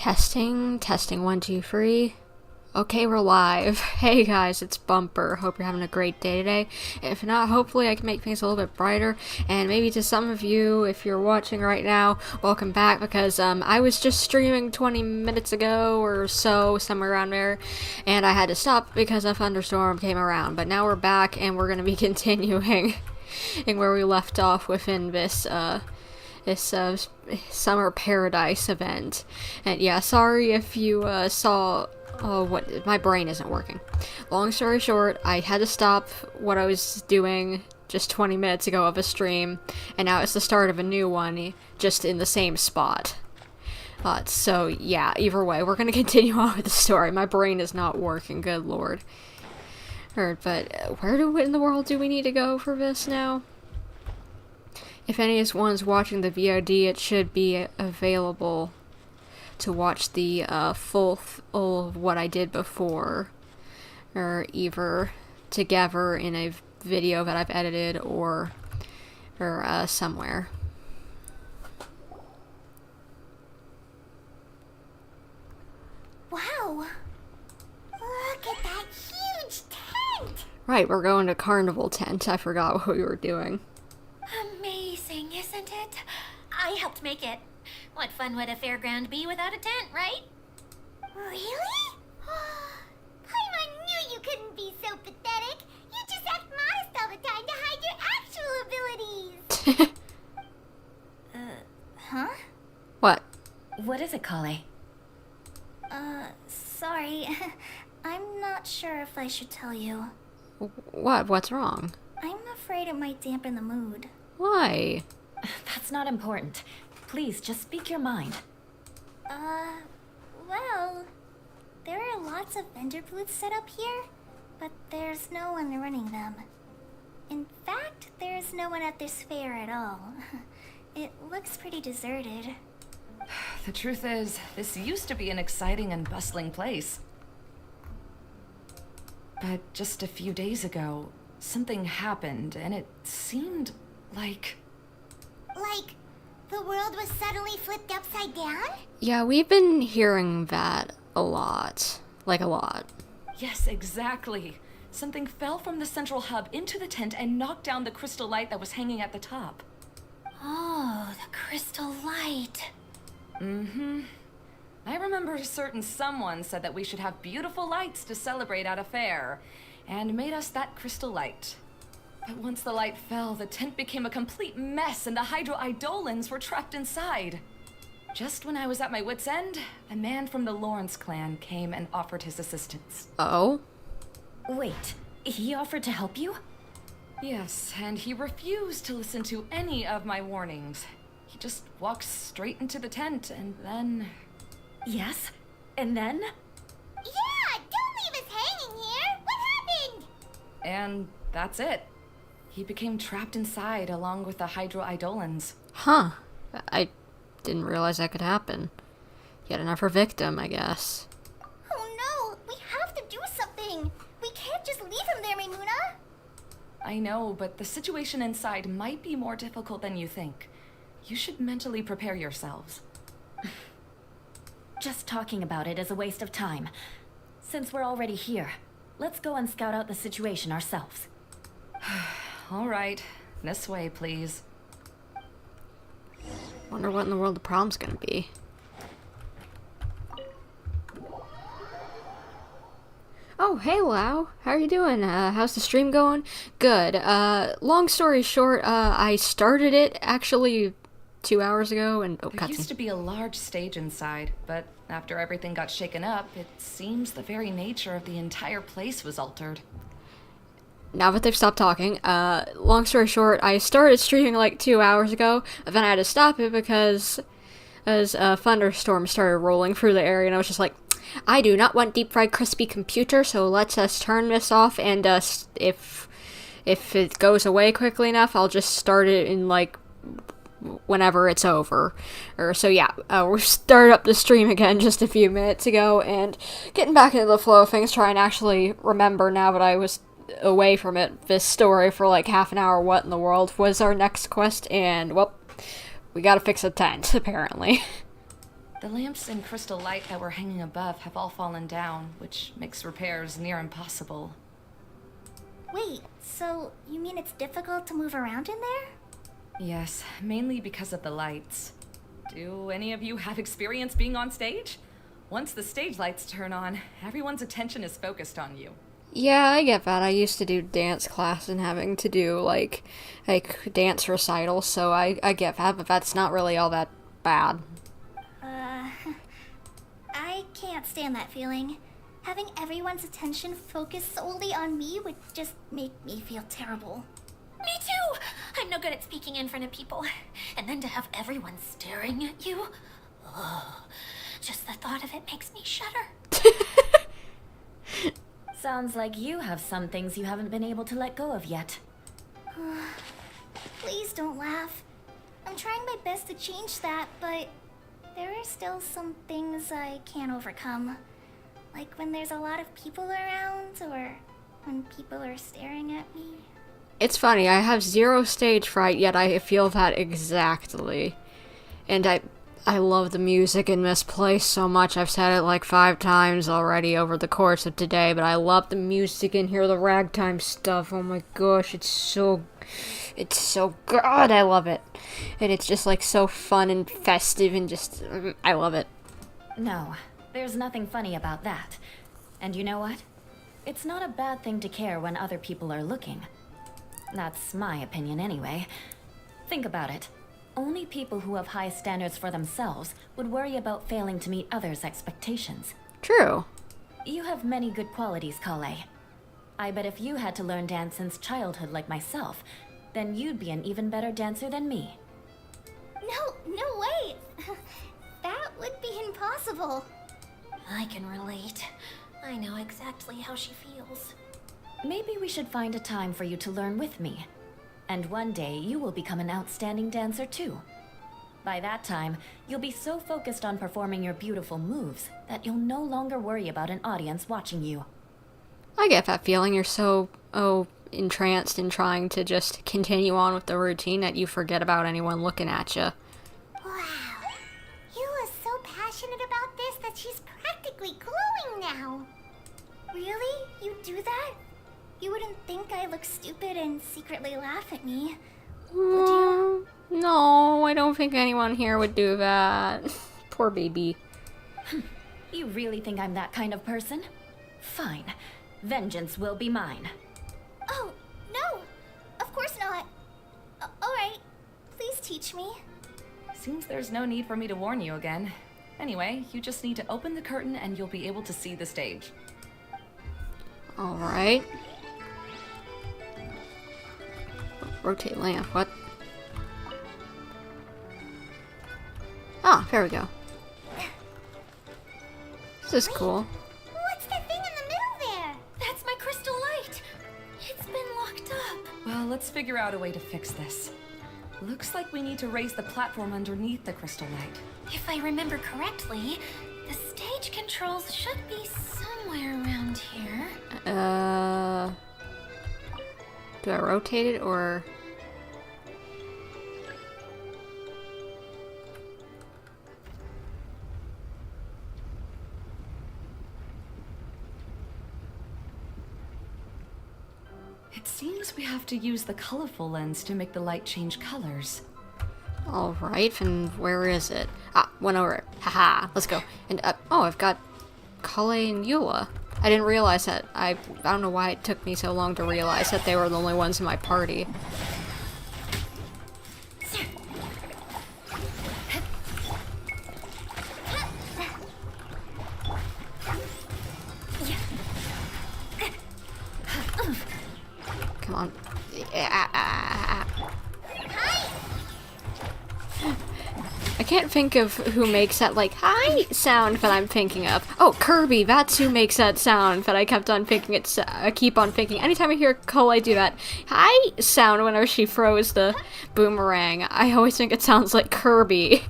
Testing, 1, 2, 3. Okay, we're live. Hey guys, it's Bumper. Hope you're having a great day today. If not, hopefully I can make things a little bit brighter. And maybe to some of you, if you're watching right now, welcome back, because I was just streaming 20 minutes ago or so, somewhere around there, and I had to stop because a thunderstorm came around. But now we're back, and we're going to be continuing in where we left off within this summer paradise event. And yeah, sorry if you saw what my brain isn't working. Long story short, I had to stop what I was doing just 20 minutes ago of a stream, and now it's the start of a new one just in the same spot. So yeah, either way, we're gonna continue on with the story. My brain is not working, good lord. But where in the world do we need to go for this now? If anyone's watching the VOD, it should be available to watch the full of what I did before, or either together in a video that I've edited or somewhere. Wow! Look at that huge tent! Right, we're going to Carnival Tent. I forgot what we were doing. Amazing, isn't it? I helped make it. What fun would a fairground be without a tent, right? Really? Paimon knew you couldn't be so pathetic. You just act modest all the time to hide your actual abilities. Huh? What? What is it, Collei? Sorry. I'm not sure if I should tell you. What? What's wrong? I'm afraid it might dampen the mood. Why? That's not important. Please, just speak your mind. Well, there are lots of vendor booths set up here, but there's no one running them. In fact, there's no one at this fair at all. It looks pretty deserted. The truth is, this used to be an exciting and bustling place. But just a few days ago, something happened, and it seemed like... Like, the world was suddenly flipped upside down? Yeah, we've been hearing that a lot. Like, a lot. Yes, exactly. Something fell from the central hub into the tent and knocked down the crystal light that was hanging at the top. Oh, the crystal light. Mm-hmm. I remember a certain someone said that we should have beautiful lights to celebrate at a fair, and made us that crystal light. But once the light fell, the tent became a complete mess and the Hydro-Eidolons were trapped inside. Just when I was at my wit's end, a man from the Lawrence clan came and offered his assistance. Oh? Wait, he offered to help you? Yes, and he refused to listen to any of my warnings. He just walked straight into the tent and then... Yes? And then? Yeah, don't leave us hanging here! What happened? And that's it. He became trapped inside along with the Hydro-Eidolons. Huh. I didn't realize that could happen. Yet another victim, I guess. Oh no, we have to do something! We can't just leave him there, Maimuna! I know, but the situation inside might be more difficult than you think. You should mentally prepare yourselves. Just talking about it is a waste of time. Since we're already here, let's go and scout out the situation ourselves. All right. This way, please. Wonder what in the world the problem's gonna be. Oh, hey Lau. How are you doing? How's the stream going? Good. Long story short, I started it actually 2 hours ago, and There used to be a large stage inside, but after everything got shaken up, it seems the very nature of the entire place was altered. Now that they've stopped talking, long story short, I started streaming like 2 hours ago, and then I had to stop it because as a thunderstorm started rolling through the area, and I was just like, I do not want deep fried crispy computer, so let's turn this off, and if it goes away quickly enough, I'll just start it in like whenever it's over. So yeah, we started up the stream again just a few minutes ago, and getting back into the flow of things, trying to actually remember now that I was away from it, this story for like half an hour, what in the world was our next quest, and well, we gotta fix a tent, apparently. The lamps in crystal light that were hanging above have all fallen down, which makes repairs near impossible. Wait, so you mean it's difficult to move around in there? Yes, mainly because of the lights. Do any of you have experience being on stage? Once the stage lights turn on, everyone's attention is focused on you. Yeah, I get that. I used to do dance class and having to do, like dance recitals, so I get that, but that's not really all that bad. I can't stand that feeling. Having everyone's attention focused solely on me would just make me feel terrible. Me too! I'm no good at speaking in front of people. And then to have everyone staring at you... Oh, just the thought of it makes me shudder. Sounds like you have some things you haven't been able to let go of yet. Please don't laugh. I'm trying my best to change that, but there are still some things I can't overcome. Like when there's a lot of people around, or when people are staring at me. It's funny, I have 0 stage fright, yet I feel that exactly. And I love the music in this place so much. I've said it like 5 times already over the course of today, but I love the music in here, the ragtime stuff. Oh my gosh, it's so good. I love it. And it's just like so fun and festive and just, I love it. No, there's nothing funny about that. And you know what? It's not a bad thing to care when other people are looking. That's my opinion anyway. Think about it. Only people who have high standards for themselves would worry about failing to meet others' expectations. True. You have many good qualities, Collei. I bet if you had to learn dance since childhood like myself, then you'd be an even better dancer than me. No way! That would be impossible. I can relate. I know exactly how she feels. Maybe we should find a time for you to learn with me. And one day, you will become an outstanding dancer too. By that time, you'll be so focused on performing your beautiful moves that you'll no longer worry about an audience watching you. I get that feeling. You're so, entranced in trying to just continue on with the routine that you forget about anyone looking at you. Wow. Eula's so passionate about this that she's practically glowing now. Really? You do that? You wouldn't think I look stupid and secretly laugh at me, would you? No, I don't think anyone here would do that. Poor baby. You really think I'm that kind of person? Fine. Vengeance will be mine. Oh, no. Of course not. Alright. Please teach me. Seems there's no need for me to warn you again. Anyway, you just need to open the curtain and you'll be able to see the stage. Alright. Rotate lamp, what? Ah, there we go. This is cool. What's that thing in the middle there? That's my crystal light. It's been locked up. Well, let's figure out a way to fix this. Looks like we need to raise the platform underneath the crystal light. If I remember correctly, the stage controls should be somewhere around here. Do I rotate it or? It seems we have to use the colorful lens to make the light change colors. Alright, and where is it? Ah, went over it. Haha, let's go. And oh, I've got Collei and Eula. I didn't realize that. I don't know why it took me so long to realize that they were the only ones in my party. Come on. I can't think of who makes that, like, hi sound that I'm thinking of. Oh, Kirby, that's who makes that sound that I kept on thinking I keep on thinking. Anytime I hear Collei do that hi sound whenever she throws the boomerang, I always think it sounds like Kirby.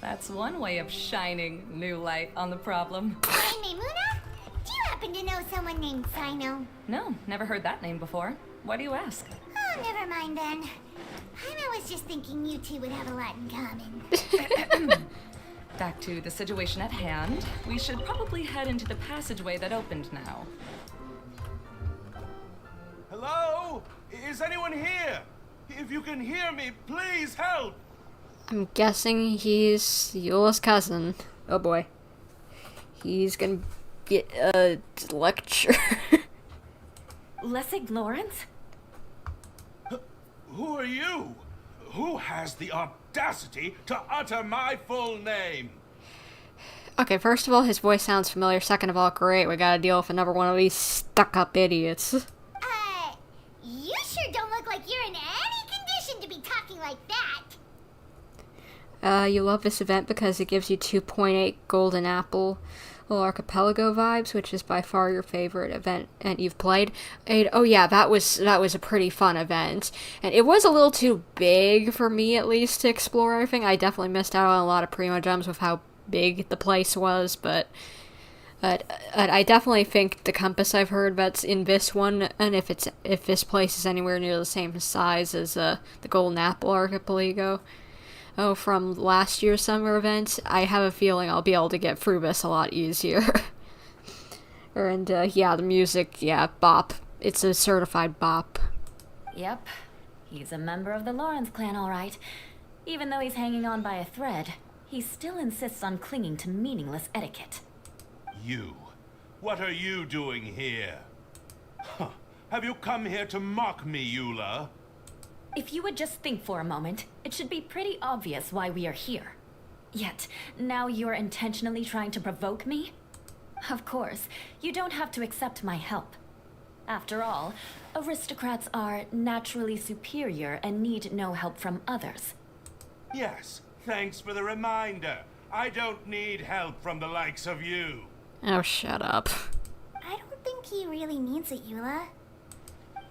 That's one way of shining new light on the problem. Hi, Maimuna? Do you happen to know someone named Sino? No, never heard that name before. Why do you ask? Never mind then. I was just thinking you two would have a lot in common. Back to the situation at hand. We should probably head into the passageway that opened now. Hello? Is anyone here? If you can hear me, please help! I'm guessing he's Eula's cousin. Oh boy. He's gonna get a lecture. Lessig Lawrence? Who are you? Who has the audacity to utter my full name? Okay, first of all, his voice sounds familiar. Second of all, great, we gotta deal with another one of these stuck-up idiots. You sure don't look like you're in any condition to be talking like that. You love this event because it gives you 2.8 Golden Apple Archipelago vibes, which is by far your favorite event and you've played. And, oh yeah, that was a pretty fun event. And it was a little too big for me, at least, to explore everything. I definitely missed out on a lot of Primo Gems with how big the place was, but I definitely think the compass I've heard that's in this one, and if this place is anywhere near the same size as the Golden Apple Archipelago from last year's summer event, I have a feeling I'll be able to get through this a lot easier. And yeah, the music, yeah, bop. It's a certified bop. Yep. He's a member of the Lawrence clan, all right. Even though he's hanging on by a thread, he still insists on clinging to meaningless etiquette. You. What are you doing here? Huh. Have you come here to mock me, Eula? If you would just think for a moment, it should be pretty obvious why we are here. Yet, now you're intentionally trying to provoke me? Of course, you don't have to accept my help. After all, aristocrats are naturally superior and need no help from others. Yes, thanks for the reminder. I don't need help from the likes of you. Oh, shut up. I don't think he really means it, Eula.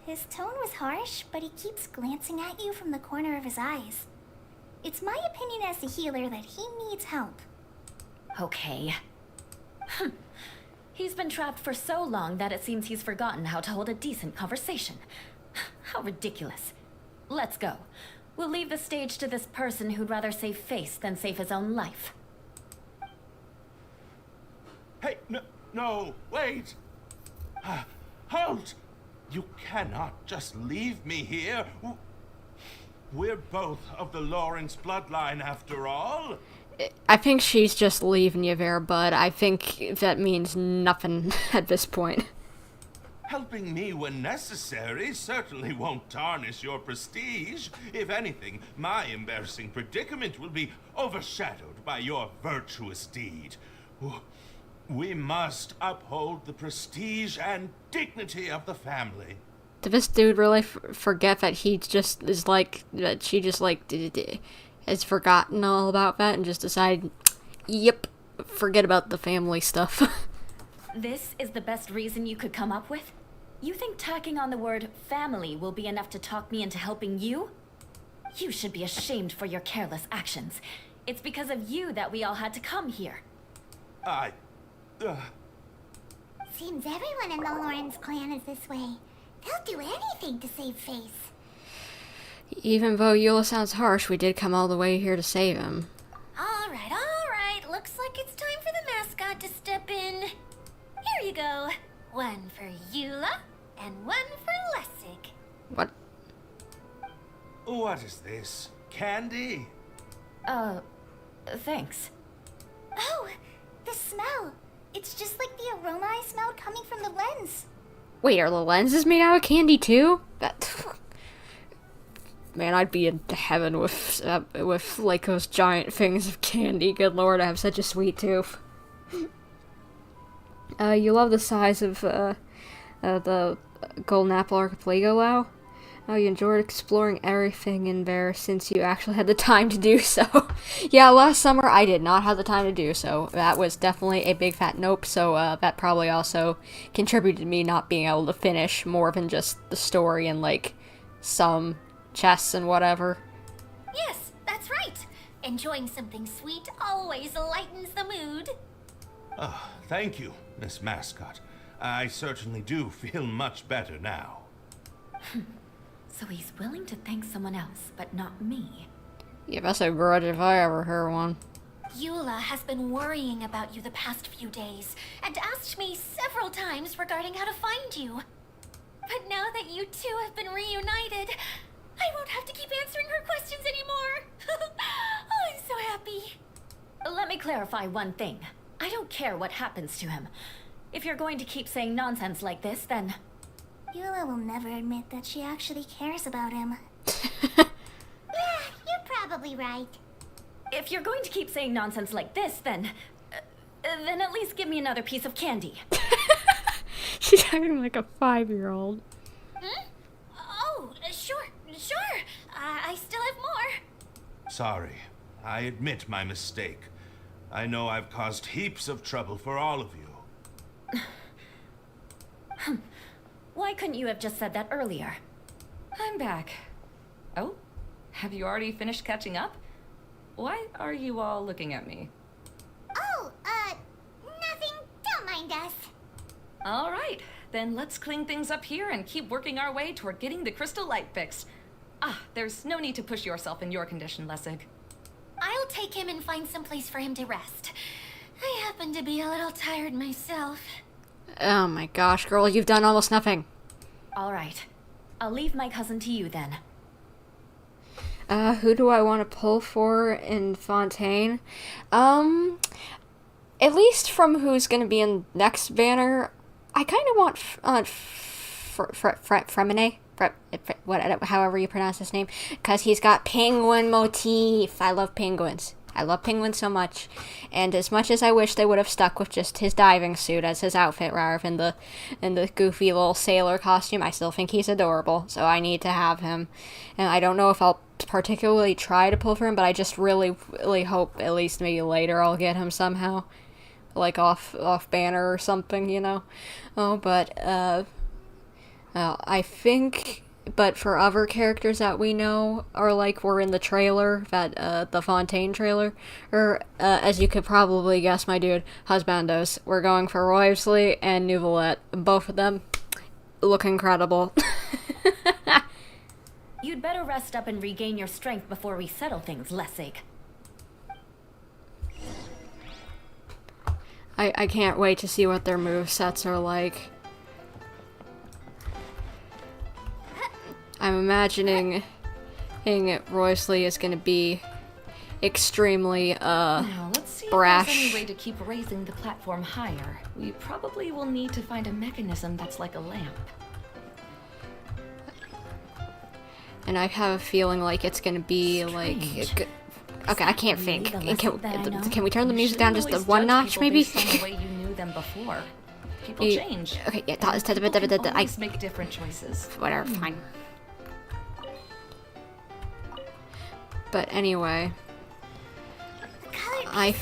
His tone was harsh, but he keeps glancing at you from the corner of his eyes. It's my opinion as the healer that he needs help. Okay. He's been trapped for so long that it seems he's forgotten how to hold a decent conversation. How ridiculous. Let's go. We'll leave the stage to this person who'd rather save face than save his own life. Hey, no, wait! Halt! You cannot just leave me here. We're both of the Lawrence bloodline, after all. I think she's just leaving you there, bud. I think that means nothing at this point. Helping me when necessary certainly won't tarnish your prestige. If anything, my embarrassing predicament will be overshadowed by your virtuous deed. We must uphold the prestige and dignity of the family. Did this dude really forget that he just is like, that she just like, has forgotten all about that and just decided, yep, forget about the family stuff? This is the best reason you could come up with? You think tacking on the word family will be enough to talk me into helping you? You should be ashamed for your careless actions. It's because of you that we all had to come here. Seems everyone in the Lawrence clan is this way. They'll do anything to save face. Even though Eula sounds harsh, we did come all the way here to save him. All right. Looks like it's time for the mascot to step in. Here you go. One for Eula and one for Lessig. What? What is this? Candy? Thanks. Oh, the smell. It's just like the aroma I smelled coming from the lens. Wait, are the lenses made out of candy too? Man, I'd be in heaven with like those giant things of candy. Good lord, I have such a sweet tooth. You love the size of the Golden Apple Archipelago, Lau? Oh, you enjoyed exploring everything in there since you actually had the time to do so. Yeah, last summer I did not have the time to do so. That was definitely a big fat nope, so that probably also contributed to me not being able to finish more than just the story and, like, some chests and whatever. Yes, that's right. Enjoying something sweet always lightens the mood. Oh, thank you, Miss Mascot. I certainly do feel much better now. So he's willing to thank someone else, but not me. Yeah, that's a grudge if I ever heard one. Eula has been worrying about you the past few days and asked me several times regarding how to find you. But now that you two have been reunited, I won't have to keep answering her questions anymore. Oh, I'm so happy. Let me clarify one thing. I don't care what happens to him. If you're going to keep saying nonsense like this, then... Eula will never admit that she actually cares about him. You're probably right. If you're going to keep saying nonsense like this, then at least give me another piece of candy. She's acting like a 5-year-old. Hmm? Oh, sure. I still have more. Sorry. I admit my mistake. I know I've caused heaps of trouble for all of you. Why couldn't you have just said that earlier? I'm back. Oh, have you already finished catching up? Why are you all looking at me? Oh, nothing. Don't mind us. All right, then let's clean things up here and keep working our way toward getting the crystal light fixed. Ah, there's no need to push yourself in your condition, Lessig. I'll take him and find some place for him to rest. I happen to be a little tired myself. Oh my gosh, girl, you've done almost nothing. All right. I'll leave my cousin to you then. Who do I want to pull for in Fontaine? At least from who's gonna be in next banner, I kind of want Fremine, however you pronounce his name, because he's got penguin motif. I love penguins. I love penguins so much, and as much as I wish they would have stuck with just his diving suit as his outfit rather than the goofy little sailor costume, I still think he's adorable, so I need to have him. And I don't know if I'll particularly try to pull for him, but I just really, really hope at least maybe later I'll get him somehow, like off banner or something, you know. I think. But for other characters that we know, or like were in the trailer, the Fontaine trailer, or as you could probably guess, my dude, husbandos, we're going for Roysley and Nouvelette. Both of them look incredible. You'd better rest up and regain your strength before we settle things, Lessig. I can't wait to see what their movesets are like. I'm imagining Roysley is going to be extremely, Now, let's see brash. if there's any way to keep raising the platform higher. We probably will need to find a mechanism that's like a lamp. And I have a feeling like it's going to be like... Okay, I can't think. Can we turn the music down just one notch, maybe? Based on the way you knew them before. People change. Okay, yeah, People can always make different choices. Whatever, fine. But anyway, I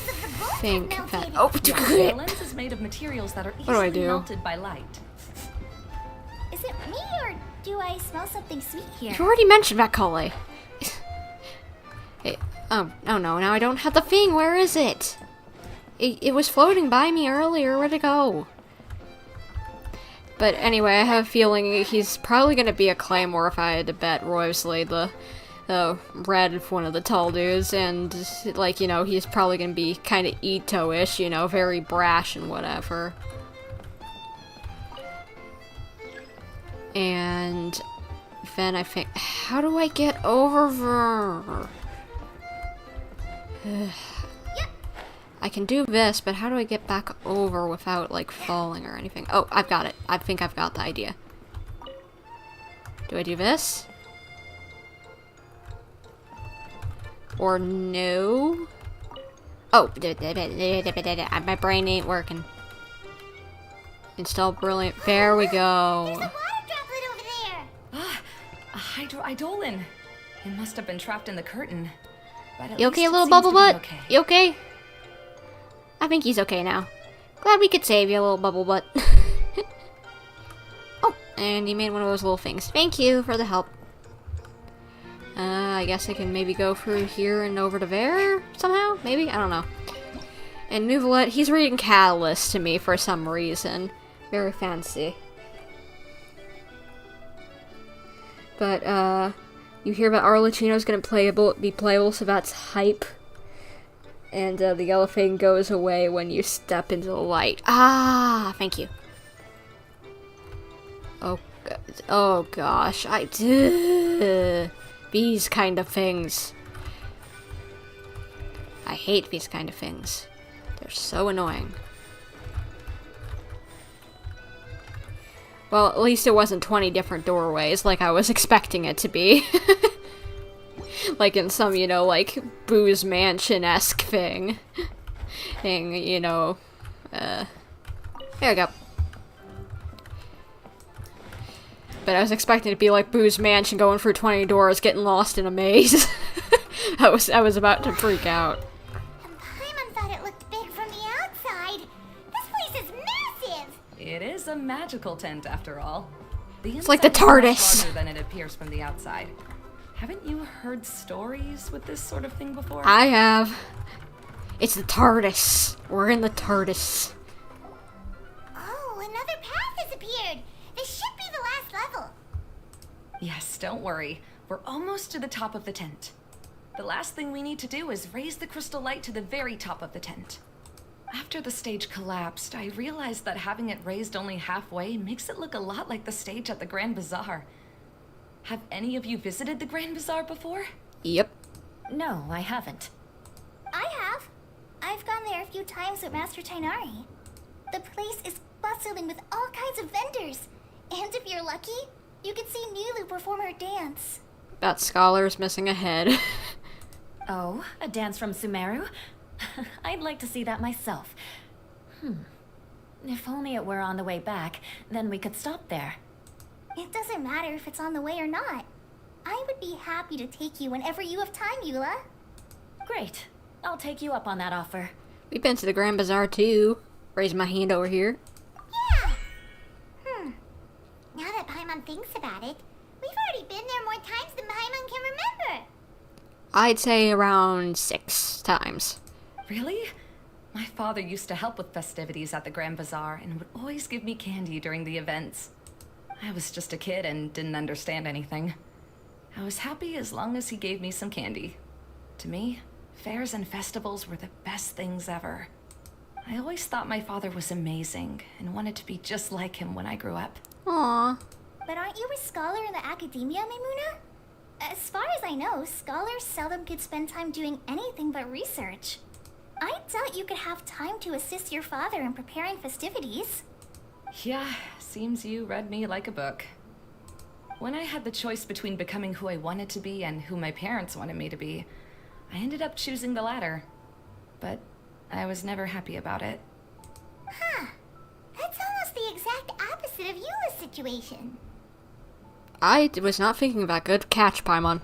think that... Oh, The lens is made of materials that are easily melted by light. Is it me or do I smell something sweet here? You already mentioned that, Collei. Oh no, now I don't have the thing. Where is it? It was floating by me earlier. Where'd it go? But anyway, I have a feeling he's probably going to be a Claymore if I had to bet Roysley, the red one of the tall dudes, and, like, you know, he's probably going to be kind of Ito-ish, you know, very brash and whatever. And then I think, how do I get over there? I can do this, but how do I get back over without, like, falling or anything? Oh, I've got it. I think I've got the idea. Do I do this? Or no? Oh, my brain ain't working. Install Brilliant. There we go. There's a water droplet over there. Ah, a hydroidolin. It must have been trapped in the curtain. But at You okay, least it little seems bubble to be butt? okay. You okay? I think he's okay now. Glad we could save you, little bubble butt. Oh, and you made one of those little things. Thank you for the help. I guess I can maybe go through here and over to there somehow? Maybe? I don't know. And Nouvelette, he's reading Catalyst to me for some reason. Very fancy. But, you hear about Arlecchino's gonna be playable, so that's hype. And, the yellow thing goes away when you step into the light. Ah, thank you. Oh gosh, these kind of things. I hate these kind of things. They're so annoying. Well, at least it wasn't 20 different doorways like I was expecting it to be. Like in some, you know, like, Boo's Mansion-esque thing. You know, there we go. But I was expecting it to be like Boo's Mansion, going through 20 doors, getting lost in a maze. I was about to freak out. And Paimon thought it looked big from the outside. This place is massive! It is a magical tent, after all. It's like the inside is much TARDIS. larger than it appears from the outside. Haven't you heard stories with this sort of thing before? I have. It's the TARDIS. We're in the TARDIS. Oh, another path has appeared! This should be the last level. Yes, don't worry. We're almost to the top of the tent. The last thing we need to do is raise the crystal light to the very top of the tent. After the stage collapsed, I realized that having it raised only halfway makes it look a lot like the stage at the Grand Bazaar. Have any of you visited the Grand Bazaar before? Yep. No, I haven't. I have. I've gone there a few times with Master Tainari. The place is bustling with all kinds of vendors. And if you're lucky, you can see Nulu perform her dance. That scholar's missing a head. Oh, a dance from Sumeru? I'd like to see that myself. If only it were on the way back, then we could stop there. It doesn't matter if it's on the way or not. I would be happy to take you whenever you have time, Eula. Great. I'll take you up on that offer. We've been to the Grand Bazaar too. Raise my hand over here. Yeah. Now that Paimon thinks about it, we've already been there more times than Paimon can remember. I'd say around 6 times. Really? My father used to help with festivities at the Grand Bazaar and would always give me candy during the events. I was just a kid and didn't understand anything. I was happy as long as he gave me some candy. To me, fairs and festivals were the best things ever. I always thought my father was amazing and wanted to be just like him when I grew up. Aww. But aren't you a scholar in the academia, Maimuna? As far as I know, scholars seldom could spend time doing anything but research. I doubt you could have time to assist your father in preparing festivities. Yeah, seems you read me like a book. When I had the choice between becoming who I wanted to be and who my parents wanted me to be, I ended up choosing the latter. But I was never happy about it. Huh. That's almost the exact opposite of Eula's situation. I was not thinking of that. Good catch, Paimon.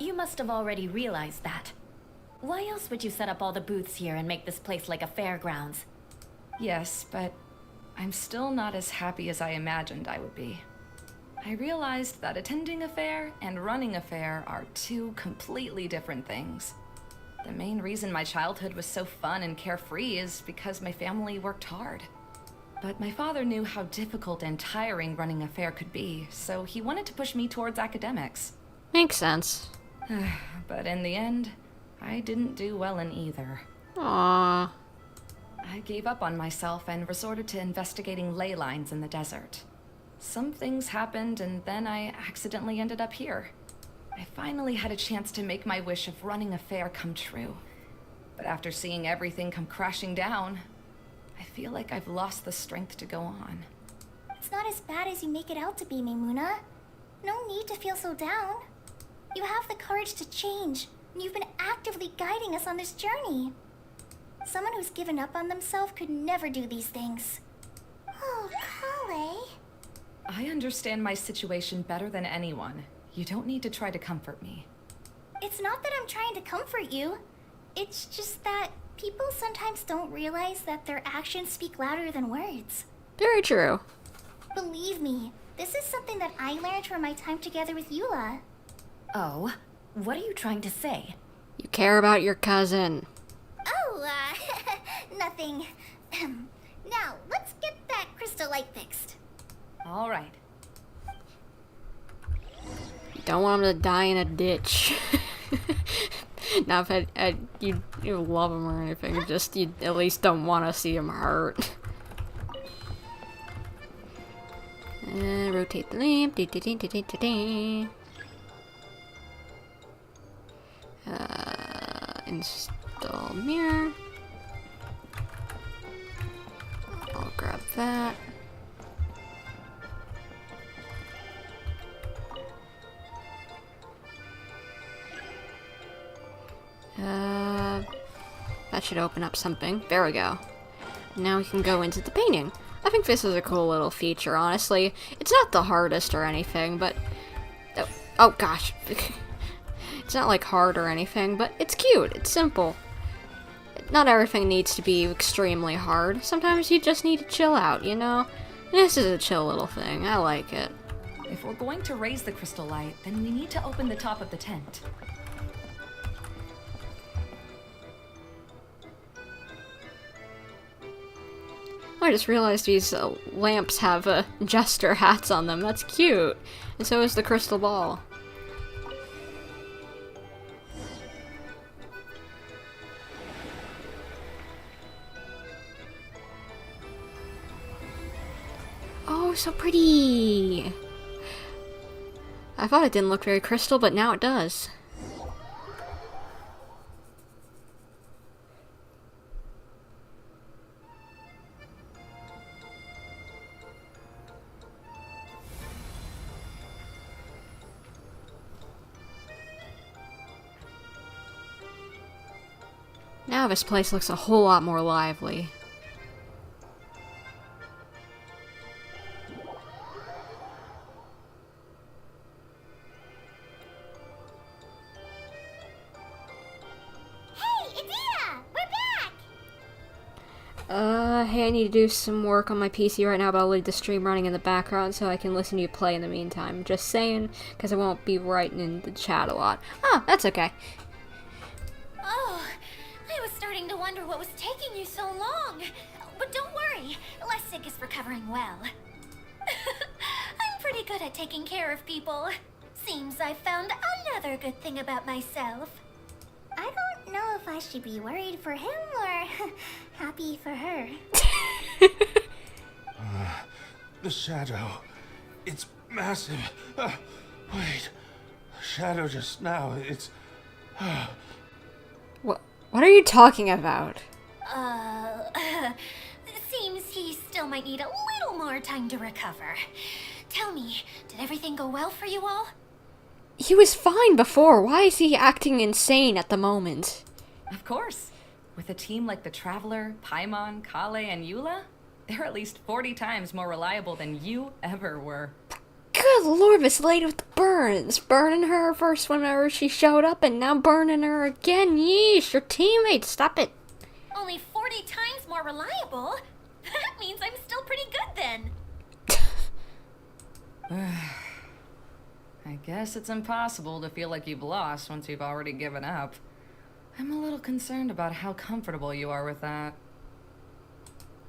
You must have already realized that. Why else would you set up all the booths here and make this place like a fairgrounds? Yes, but I'm still not as happy as I imagined I would be. I realized that attending a fair and running a fair are two completely different things. The main reason my childhood was so fun and carefree is because my family worked hard. But my father knew how difficult and tiring running a fair could be, so he wanted to push me towards academics. Makes sense. But in the end, I didn't do well in either. Aww. I gave up on myself and resorted to investigating ley lines in the desert. Some things happened, and then I accidentally ended up here. I finally had a chance to make my wish of running a fair come true. But after seeing everything come crashing down, I feel like I've lost the strength to go on. It's not as bad as you make it out to be, Maimuna. No need to feel so down. You have the courage to change, and you've been actively guiding us on this journey. Someone who's given up on themselves could never do these things. Oh, Collei. I understand my situation better than anyone. You don't need to try to comfort me. It's not that I'm trying to comfort you. It's just that people sometimes don't realize that their actions speak louder than words. Very true. Believe me, this is something that I learned from my time together with Eula. Oh, what are you trying to say? You care about your cousin. Oh, nothing. Now, let's get that crystal light fixed. All right. Don't want him to die in a ditch. Not if you love him or anything, just you at least don't want to see him hurt. Rotate the lamp. Install mirror. I'll grab that. That should open up something. There we go. Now we can go into the painting. I think this is a cool little feature, honestly. It's not the hardest or anything, but... Oh gosh. It's not like hard or anything, but it's cute. It's simple. Not everything needs to be extremely hard. Sometimes you just need to chill out, you know? This is a chill little thing. I like it. If we're going to raise the crystal light, then we need to open the top of the tent. I just realized these lamps have jester hats on them. That's cute. And so is the crystal ball. Oh, so pretty! I thought it didn't look very crystal, but now it does. Now this place looks a whole lot more lively. Hey, it's Ida! We're back! Hey, I need to do some work on my PC right now, but I'll leave the stream running in the background so I can listen to you play in the meantime. Just saying, because I won't be writing in the chat a lot. Oh, that's okay. Oh, I was starting to wonder what was taking you so long. But don't worry, Lessig is recovering well. I'm pretty good at taking care of people. Seems I found another good thing about myself. I don't know if I should be worried for him or happy for her. The shadow. It's massive. Wait. The shadow just now. It's... What are you talking about? Seems he still might need a little more time to recover. Tell me, did everything go well for you all? He was fine before. Why is he acting insane at the moment? Of course. With a team like the Traveler, Paimon, Collei, and Eula, they're at least 40 times more reliable than you ever were. Good lord, this lady with the burns. Burning her first whenever she showed up, and now burning her again. Yeesh, your teammates, stop it. Only 40 times more reliable? That means I'm still pretty good then. I guess it's impossible to feel like you've lost once you've already given up. I'm a little concerned about how comfortable you are with that.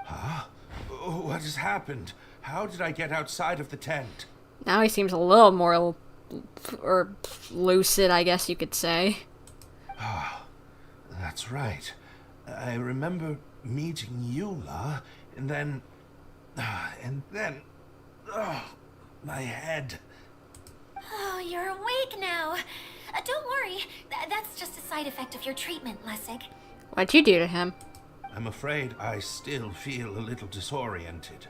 Huh? What has happened? How did I get outside of the tent? Now he seems a little more lucid, I guess you could say. That's right. I remember meeting Eula, and then... my head. Oh, you're awake now. Don't worry, that's just a side effect of your treatment, Lessig. What'd you do to him? I'm afraid I still feel a little disoriented.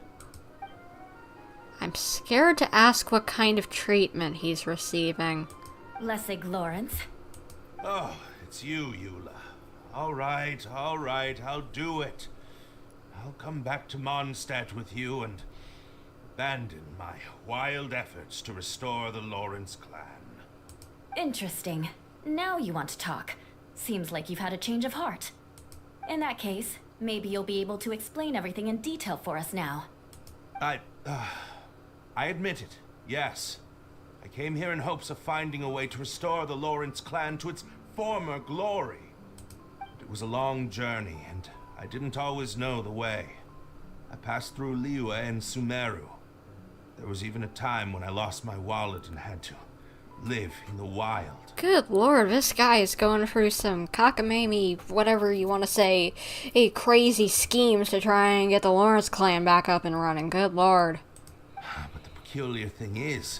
I'm scared to ask what kind of treatment he's receiving. Lessig Lawrence. Oh, it's you, Eula. All right, I'll do it. I'll come back to Mondstadt with you and abandon my wild efforts to restore the Lawrence clan. Interesting. Now you want to talk. Seems like you've had a change of heart. In that case, maybe you'll be able to explain everything in detail for us now. I admit it, yes. I came here in hopes of finding a way to restore the Lawrence clan to its former glory. It was a long journey, and I didn't always know the way. I passed through Liyue and Sumeru. There was even a time when I lost my wallet and had to live in the wild. Good lord, this guy is going through some cockamamie, whatever you want to say, crazy schemes to try and get the Lawrence clan back up and running. Good lord. But the peculiar thing is,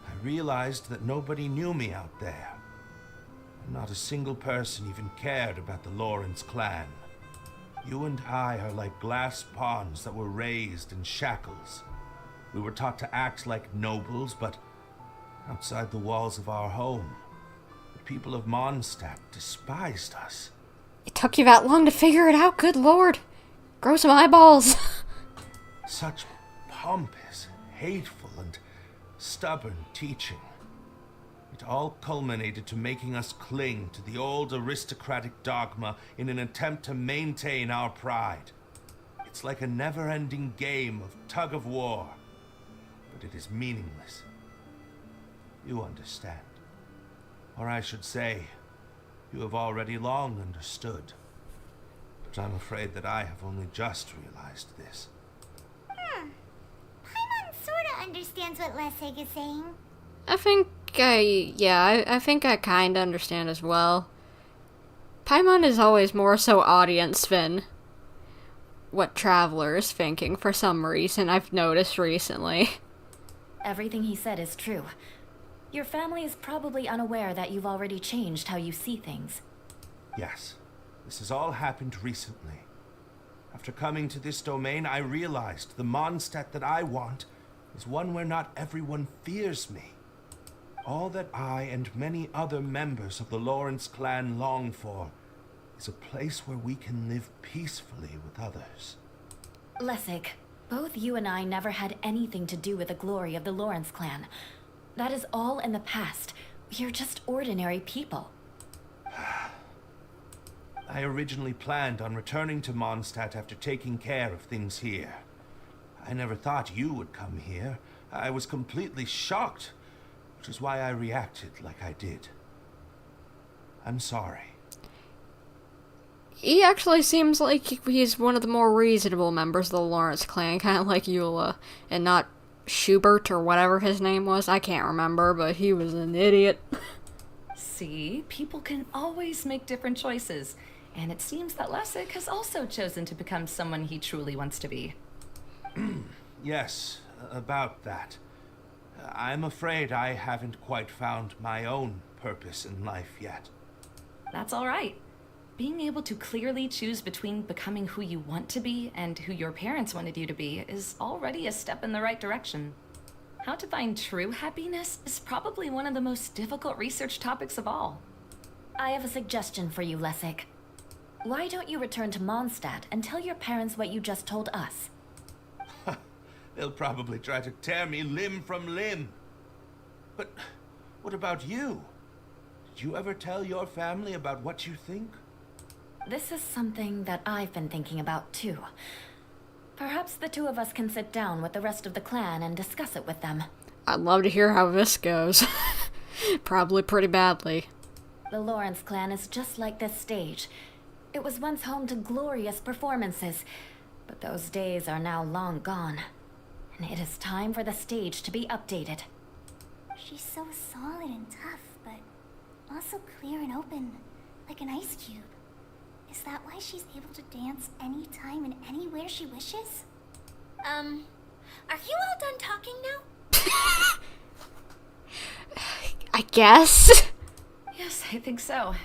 I realized that nobody knew me out there. Not a single person even cared about the Lawrence clan. You and I are like glass pawns that were raised in shackles. We were taught to act like nobles, but outside the walls of our home, the people of Mondstadt despised us. It took you that long to figure it out? Good lord. Grow some eyeballs. Such pompous, hateful, and stubborn teaching. It all culminated to making us cling to the old aristocratic dogma in an attempt to maintain our pride. It's like a never-ending game of tug-of-war, but it is meaningless. You understand. Or I should say, you have already long understood. But I'm afraid that I have only just realized this. Paimon sorta understands what Lessig is saying. I think I think I kinda understand as well. Paimon is always more so audience than what Traveler is thinking for some reason I've noticed recently. Everything he said is true. Your family is probably unaware that you've already changed how you see things. Yes, this has all happened recently. After coming to this domain, I realized the Mondstadt that I want is one where not everyone fears me. All that I and many other members of the Lawrence clan long for is a place where we can live peacefully with others. Lessig, both you and I never had anything to do with the glory of the Lawrence clan. That is all in the past. You're just ordinary people. I originally planned on returning to Mondstadt after taking care of things here. I never thought you would come here. I was completely shocked, which is why I reacted like I did. I'm sorry. He actually seems like he's one of the more reasonable members of the Lawrence clan, kind of like Eula, and not Schubert or whatever his name was. I can't remember, but he was an idiot. See, people can always make different choices, and it seems that Lessig has also chosen to become someone he truly wants to be. Yes, about that. I'm afraid I haven't quite found my own purpose in life yet. That's all right. Being able to clearly choose between becoming who you want to be and who your parents wanted you to be is already a step in the right direction. How to find true happiness is probably one of the most difficult research topics of all. I have a suggestion for you, Lessig. Why don't you return to Mondstadt and tell your parents what you just told us? They'll probably try to tear me limb from limb. But what about you? Did you ever tell your family about what you think? This is something that I've been thinking about too. Perhaps the two of us can sit down with the rest of the clan and discuss it with them. I'd love to hear how this goes. Probably pretty badly. The Lawrence clan is just like this stage. It was once home to glorious performances, but those days are now long gone. And it is time for the stage to be updated. She's so solid and tough, but also clear and open, like an ice cube. Is that why she's able to dance anytime and anywhere she wishes? Are you all done talking now? I guess. Yes, I think so.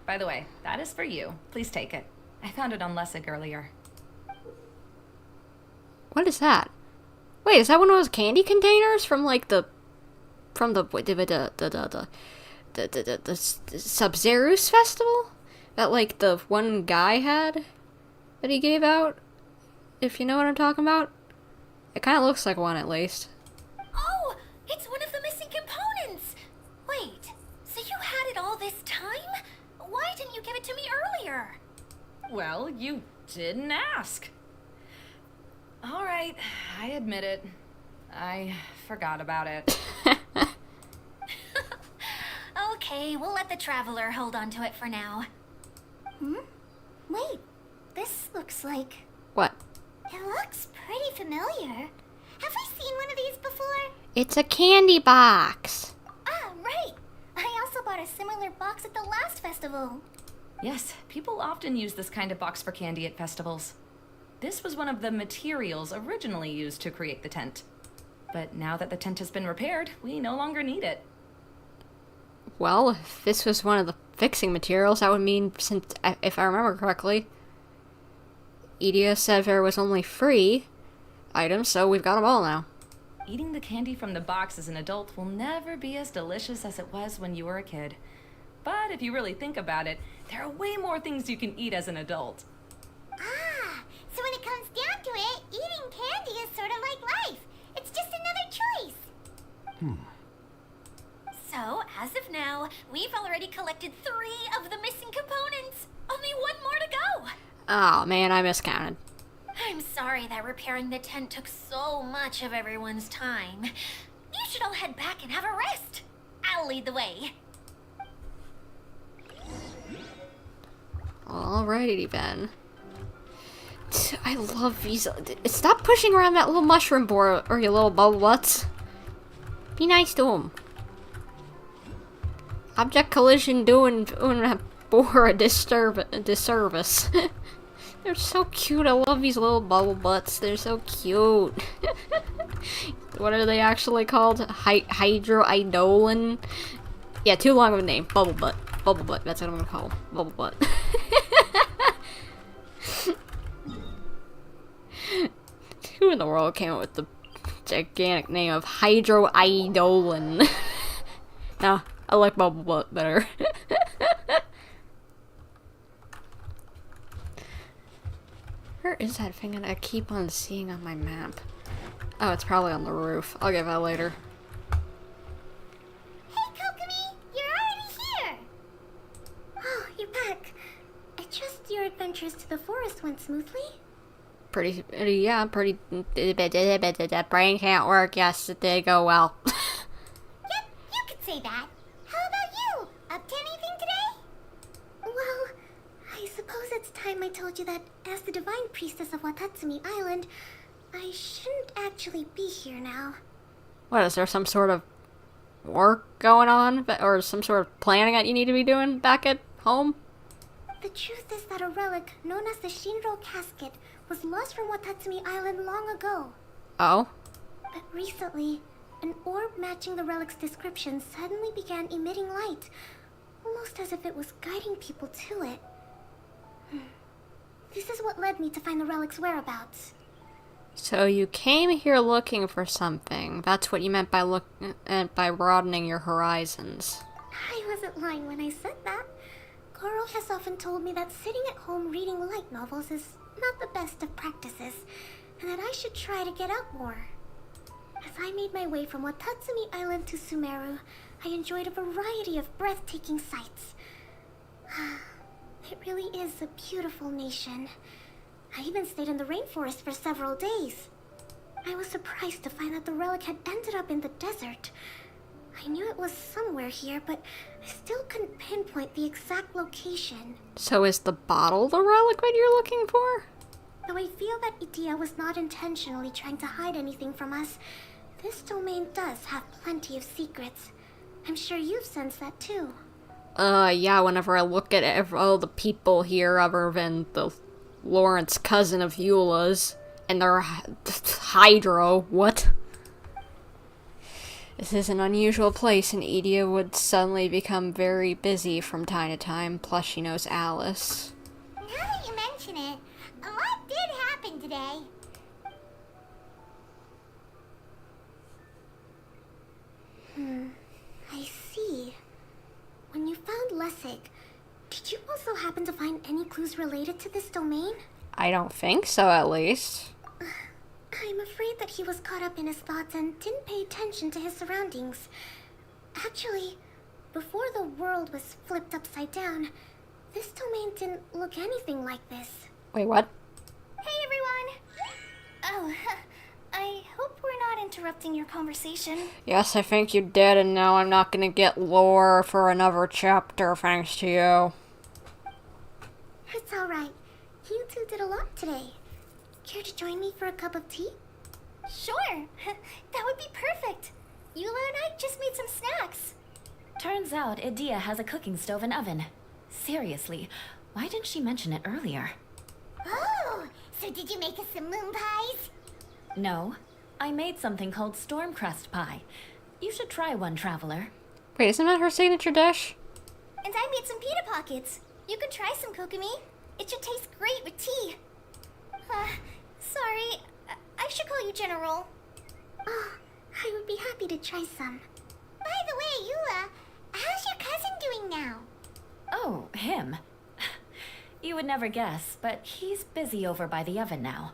By the way, that is for you. Please take it. I found it on Lessig earlier. What is that? Wait, is that one of those candy containers from like the Sub-Zerus festival? That like the one guy had that he gave out? If you know what I'm talking about? It kind of looks like one at least. Oh, it's one of the missing components! Wait, so you had it all this time? Why didn't you give it to me earlier? Well, you didn't ask. All right, I admit it. I forgot about it. Okay, we'll let the Traveler hold on to it for now. Wait, this looks like... What? It looks pretty familiar. Have we seen one of these before? It's a candy box. festival. Yes, people often use this kind of box for candy at festivals. This was one of the materials originally used to create the tent. But now that the tent has been repaired, we no longer need it. Well, if this was one of the fixing materials, that would mean, since, if I remember correctly, Edea said there was only free items, so we've got them all now. Eating the candy from the box as an adult will never be as delicious as it was when you were a kid. But if you really think about it, there are way more things you can eat as an adult. Ah, so when it comes down to it, eating candy is sort of like life. It's just another choice. So, as of now, we've already collected 3 of the missing components. Only 1 more to go. Oh man, I miscounted. I'm sorry that repairing the tent took so much of everyone's time. You should all head back and have a rest. I'll lead the way. Alrighty then. I love these. Stop pushing around that little mushroom boar, or you little bubble butts. Be nice to him. Object collision doing a boar a disservice. They're so cute. I love these little bubble butts. They're so cute. What are they actually called? Hydroidolin? Yeah, too long of a name. Bubble butt. Bubble butt. That's what I'm gonna call them. Bubble butt. Who in the world came up with the gigantic name of Hydroidolin? No, I like bubble butt better. Where is that thing that I keep on seeing on my map? Oh, it's probably on the roof. I'll get that later. Hey, Kokomi! You're already here! Oh, you're back. I trust your adventures to the forest went smoothly? Pretty. Brain can't work. Yes, it did go well. Yep, you could say that. How about you? Up to anything today? Well, I suppose it's time I told you that as the divine priestess of Watatsumi Island, I shouldn't actually be here now. What, is there some sort of work going on? Or some sort of planning that you need to be doing back at home? The truth is that a relic known as the Shinro Casket was lost from Watatsumi Island long ago. Oh? But recently, an orb matching the relic's description suddenly began emitting light, almost as if it was guiding people to it. This is what led me to find the relic's whereabouts. So you came here looking for something. That's what you meant by broadening your horizons. I wasn't lying when I said that. Goro has often told me that sitting at home reading light novels is not the best of practices, and that I should try to get out more. As I made my way from Watatsumi Island to Sumeru, I enjoyed a variety of breathtaking sights. It really is a beautiful nation. I even stayed in the rainforest for several days. I was surprised to find that the relic had ended up in the desert. I knew it was somewhere here, but I still couldn't pinpoint the exact location. So is the bottle the relic that you're looking for? Though I feel that Edea was not intentionally trying to hide anything from us, this domain does have plenty of secrets. I'm sure you've sensed that too. Yeah, whenever I look at all the people here other than the Lawrence cousin of Eula's, and their hydro, what? This is an unusual place, and Edea would suddenly become very busy from time to time, plus she knows Alice. Now that you mention it, a lot did happen today. I see. When you found Lessig, did you also happen to find any clues related to this domain? I don't think so, at least. I'm afraid that he was caught up in his thoughts and didn't pay attention to his surroundings. Actually, before the world was flipped upside down, this domain didn't look anything like this. Wait, what? Hey everyone! Oh, I hope we're not interrupting your conversation. Yes, I think you did, and now I'm not gonna get lore for another chapter thanks to you. It's alright. You two did a lot today. Care to join me for a cup of tea? Sure! That would be perfect! Eula and I just made some snacks. Turns out Edea has a cooking stove and oven. Seriously, why didn't she mention it earlier? Oh, so did you make us some moon pies? No, I made something called Stormcrust Pie. You should try one, Traveler. Wait, isn't that her signature dish? And I made some pita pockets. You can try some, Kokomi. It should taste great with tea. Sorry, I should call you General. Oh, I would be happy to try some. By the way, Eula, how's your cousin doing now? Oh, him. You would never guess, but he's busy over by the oven now.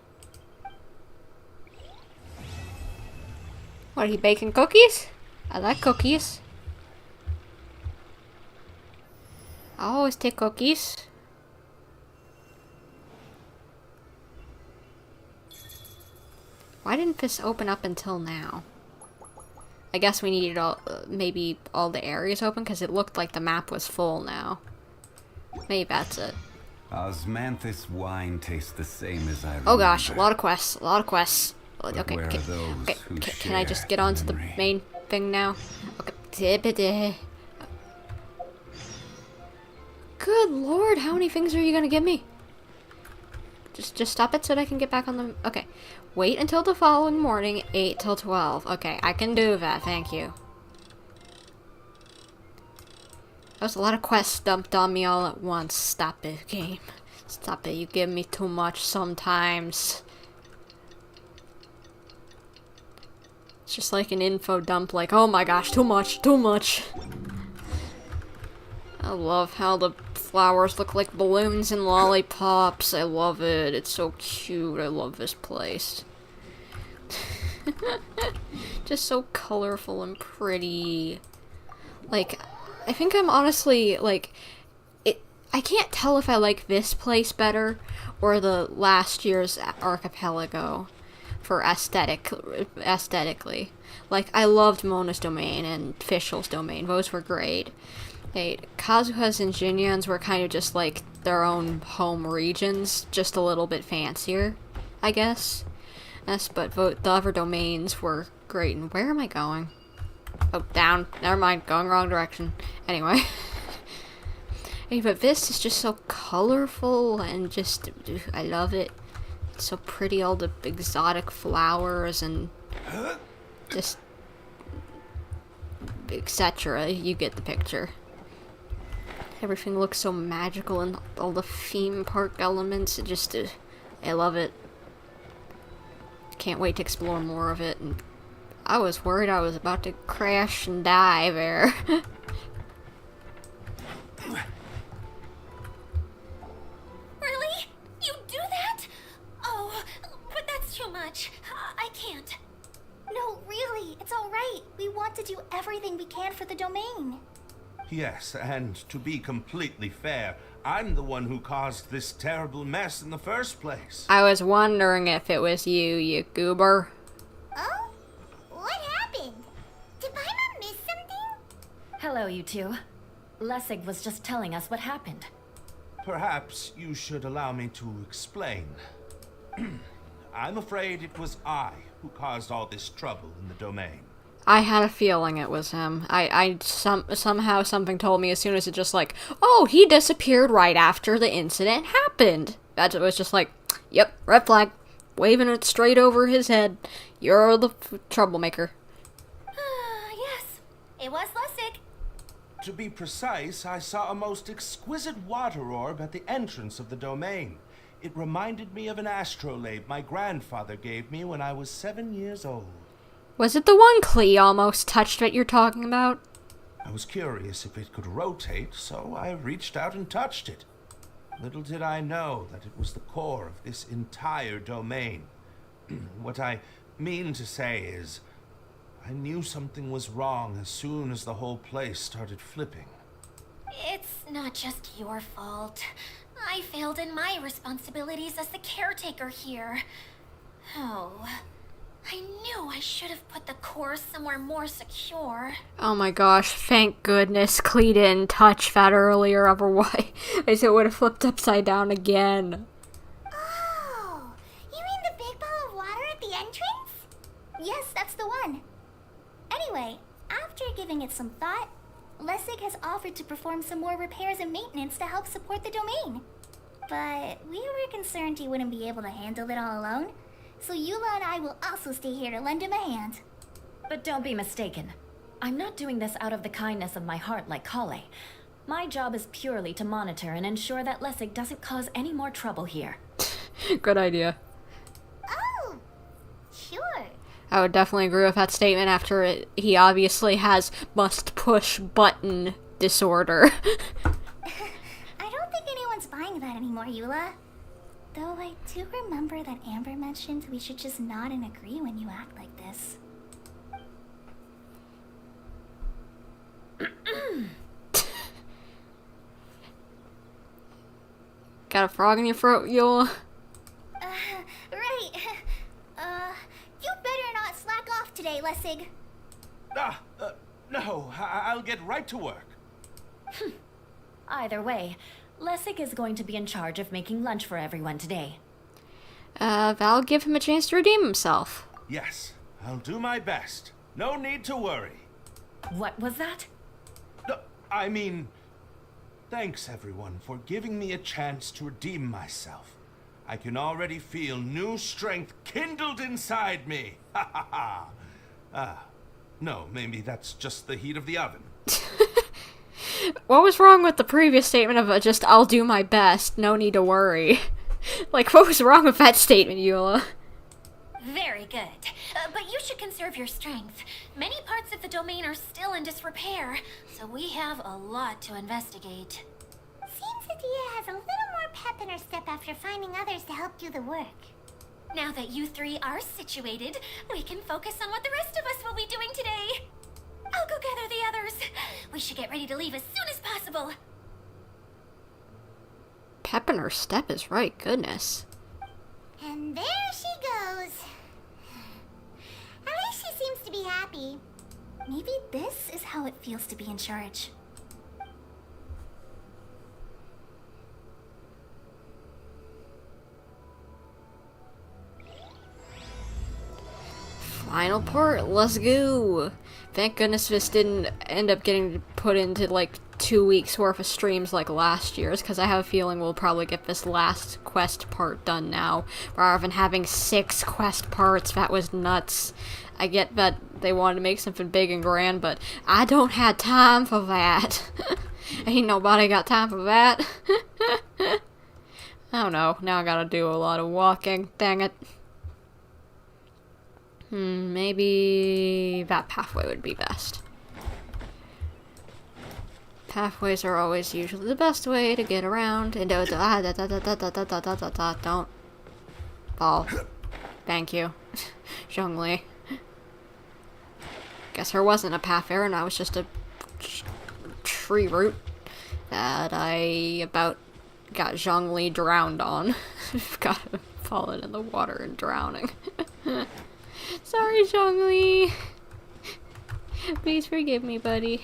What, are you baking cookies? I like cookies. I always take cookies. Why didn't this open up until now? I guess we needed all, maybe all the areas open because it looked like the map was full now. Maybe that's it. Osmanthus wine tastes the same as I remember. Oh gosh, a lot of quests, a lot of quests. But Okay, where are those who can I just share get on to the memory? main thing now? Okay. Good lord, how many things are you gonna give me? Just stop it so that I can get back on the... Okay. Wait until the following morning, 8 till 12. Okay, I can do that, thank you. That was a lot of quests dumped on me all at once. Stop it, game. Stop it, you give me too much sometimes. It's just like an info dump, like, oh my gosh, too much, too much. I love how the flowers look like balloons and lollipops. I love it. It's so cute. I love this place. Just so colorful and pretty. Like, I think I'm honestly, like, I can't tell if I like this place better or the last year's archipelago for aesthetically. Like, I loved Mona's domain and Fischl's domain. Those were great. Kazuha's and Jinyan's were kind of just like their own home regions, just a little bit fancier, I guess. Yes, but the other domains were great. And where am I going? Oh, down. Never mind. Going wrong direction. Anyway. Hey, but this is just so colorful and just... I love it. It's so pretty. All the exotic flowers and... just... etc. You get the picture. Everything looks so magical and all the theme park elements. It just... I love it. Can't wait to explore more of it. And I was worried I was about to crash and die there. Really? You do that? Oh, but that's too much. I can't. No, really, it's all right. We want to do everything we can for the domain. Yes, and to be completely fair, I'm the one who caused this terrible mess in the first place. I was wondering if it was you, you goober. Oh? What happened? Did Paimon miss something? Hello, you two. Lessig was just telling us what happened. Perhaps you should allow me to explain. I'm afraid it was I who caused all this trouble in the domain. I had a feeling it was him. Somehow something told me as soon as it just like, oh, he disappeared right after the incident happened. That was just like, yep, red flag. Waving it straight over his head. You're the troublemaker. Yes, it was Lessig. To be precise, I saw a most exquisite water orb at the entrance of the domain. It reminded me of an astrolabe my grandfather gave me when I was 7 years old. Was it the one Klee almost touched that you're talking about? I was curious if it could rotate, so I reached out and touched it. Little did I know that it was the core of this entire domain. What I mean to say is, I knew something was wrong as soon as the whole place started flipping. It's not just your fault. I failed in my responsibilities as the caretaker here. Oh, I knew I should have put the core somewhere more secure. Oh my gosh, thank goodness Klee didn't touch that earlier, otherwise it would have flipped upside down again. Oh, you mean the big ball of water at the entrance? Yes, that's the one. Anyway, after giving it some thought, Lessig has offered to perform some more repairs and maintenance to help support the domain. But we were concerned he wouldn't be able to handle it all alone, so Eula and I will also stay here to lend him a hand. But don't be mistaken. I'm not doing this out of the kindness of my heart like Collei. My job is purely to monitor and ensure that Lessig doesn't cause any more trouble here. Good idea. Oh, sure. I would definitely agree with that statement after he obviously has must-push button disorder. I don't think anyone's buying that anymore, Eula. Though I do remember that Amber mentioned we should just nod and agree when you act like this. Got a frog in your throat, Eula? Right. You better not slack off today, Lessig. No, I'll get right to work. Either way, Lessig is going to be in charge of making lunch for everyone today. That'll give him a chance to redeem himself. Yes, I'll do my best. No need to worry. What was that? No, I mean, thanks everyone for giving me a chance to redeem myself. I can already feel new strength kindled inside me. Ha ha ha. No, maybe that's just the heat of the oven. What was wrong with the previous statement of just, I'll do my best, no need to worry? Like, what was wrong with that statement, Eula? Very good. But you should conserve your strength. Many parts of the domain are still in disrepair, so we have a lot to investigate. Seems Adia has a little more pep in her step after finding others to help do the work. Now that you three are situated, we can focus on what the rest of us will be doing today. I'll go gather the others. We should get ready to leave as soon as possible. Pep in her step is right, goodness. And there she goes. At least she seems to be happy. Maybe this is how it feels to be in charge. Final part, let's go! Thank goodness this didn't end up getting put into like 2 weeks worth of streams like last year's, because I have a feeling we'll probably get this last quest part done now, rather than having 6 quest parts. That was nuts. I get that they wanted to make something big and grand, but I don't have time for that. Ain't nobody got time for that. I don't know, now I gotta do a lot of walking, dang it. Maybe that pathway would be best. Pathways are always usually the best way to get around. And don't fall. Thank you, Zhongli. Guess there wasn't a path there, and I was just a tree root that I about got Zhongli drowned on. Got fallen in the water and drowning. Sorry, Zhongli. Please forgive me, buddy.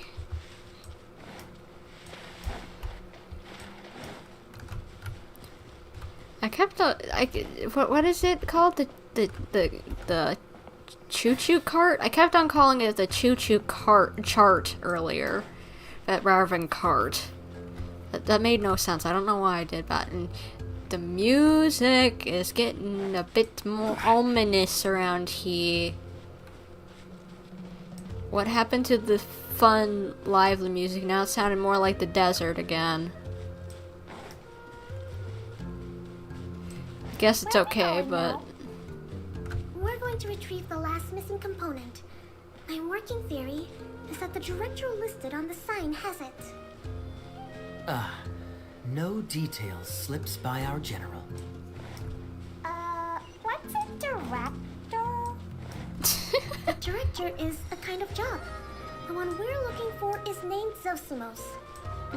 I kept what is it called? The choo-choo cart? I kept on calling it the choo-choo cart chart earlier, rather than cart. That made no sense. I don't know why I did that. And the music is getting a bit more ominous around here. What happened to the fun, lively music? Now it sounded more like the desert again. Guess it's okay, but... We're going to retrieve the last missing component. My working theory is that the director listed on the sign has it. No detail slips by our general. What's a director? A director is a kind of job. The one we're looking for is named Zosimos.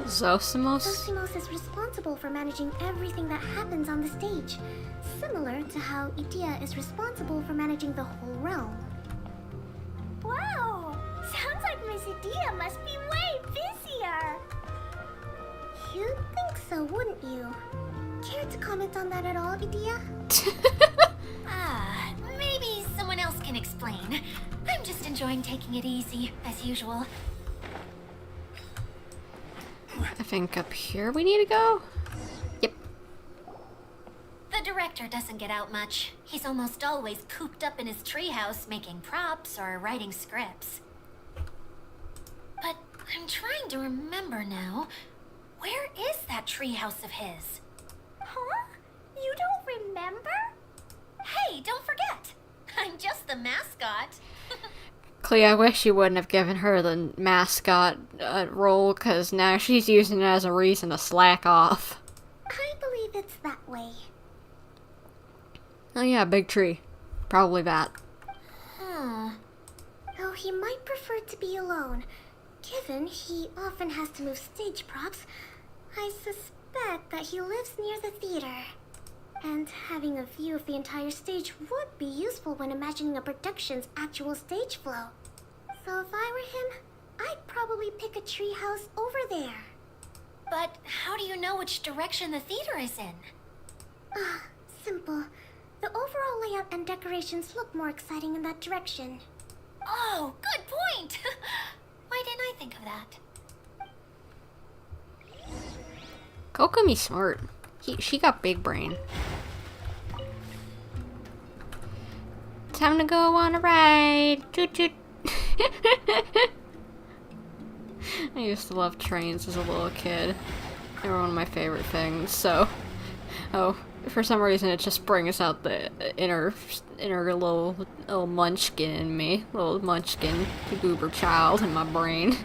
Zosimos? Zosimos is responsible for managing everything that happens on the stage, similar to how Idia is responsible for managing the whole realm. Wow! Sounds like Miss Idia must be way busier! You'd think so, wouldn't you? Care to comment on that at all, Idia? Maybe someone else can explain. I'm just enjoying taking it easy, as usual. think up here we need to go? Yep. The director doesn't get out much. He's almost always cooped up in his treehouse making props or writing scripts. But I'm trying to remember now. Where is that treehouse of his? Huh? You don't remember? Hey, don't forget. I'm just the mascot. Klee, I wish you wouldn't have given her the mascot role, because now she's using it as a reason to slack off. I believe it's that way. Oh yeah, big tree. Probably that. Though he might prefer to be alone. Given he often has to move stage props, I suspect that he lives near the theater. And having a view of the entire stage would be useful when imagining a production's actual stage flow. So if I were him, I'd probably pick a treehouse over there. But how do you know which direction the theater is in? Simple. The overall layout and decorations look more exciting in that direction. Oh, good point! Why didn't I think of that? Kokomi's smart. She got big brain. Time to go on a ride. Toot toot. I used to love trains as a little kid. They were one of my favorite things, so... Oh, for some reason it just brings out the inner little munchkin in me. Little munchkin, the goober child in my brain.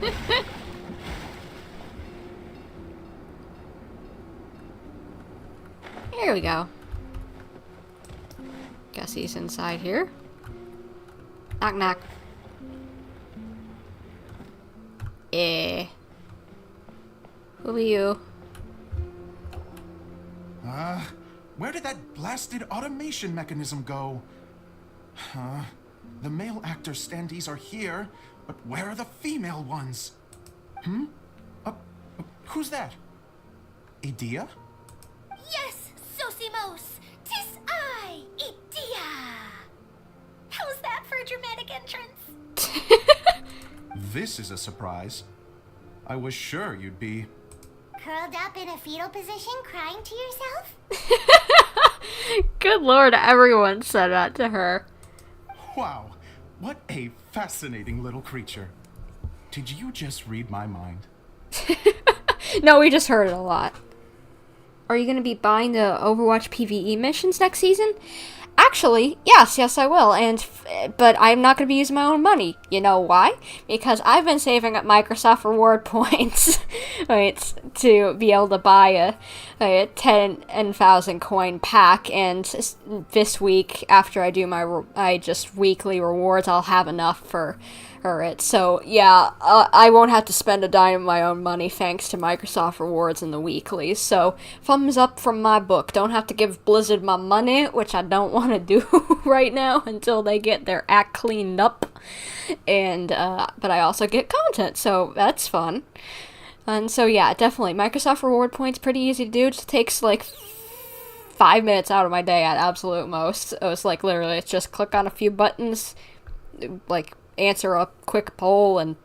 Here we go. Guess he's inside here. Knock knock. Who are you? Where did that blasted automation mechanism go? The male actor standees are here, but where are the female ones? Who's that? Idea? Yes, Sosimos! 'Tis I, Idea! How's that for a dramatic entrance? This is a surprise. I was sure you'd be... Curled up in a fetal position, crying to yourself? Good lord, everyone said that to her. Wow, what a fascinating little creature. Did you just read my mind? No, we just heard it a lot. Are you going to be buying the Overwatch PvE missions next season? Actually, yes, I will, but I'm not going to be using my own money. You know why? Because I've been saving up Microsoft reward points to be able to buy a 10,000 coin pack, and this week, after I do my just weekly rewards, I'll have enough for it. So, yeah, I won't have to spend a dime of my own money thanks to Microsoft rewards in the weeklies. So, thumbs up from my book. Don't have to give Blizzard my money, which I don't want to do right now until they get their act cleaned up. And, but I also get content, so that's fun. And so, yeah, definitely. Microsoft reward points, pretty easy to do. It just takes, like, 5 minutes out of my day at absolute most. It was, like, literally, it's just click on a few buttons, like, answer a quick poll and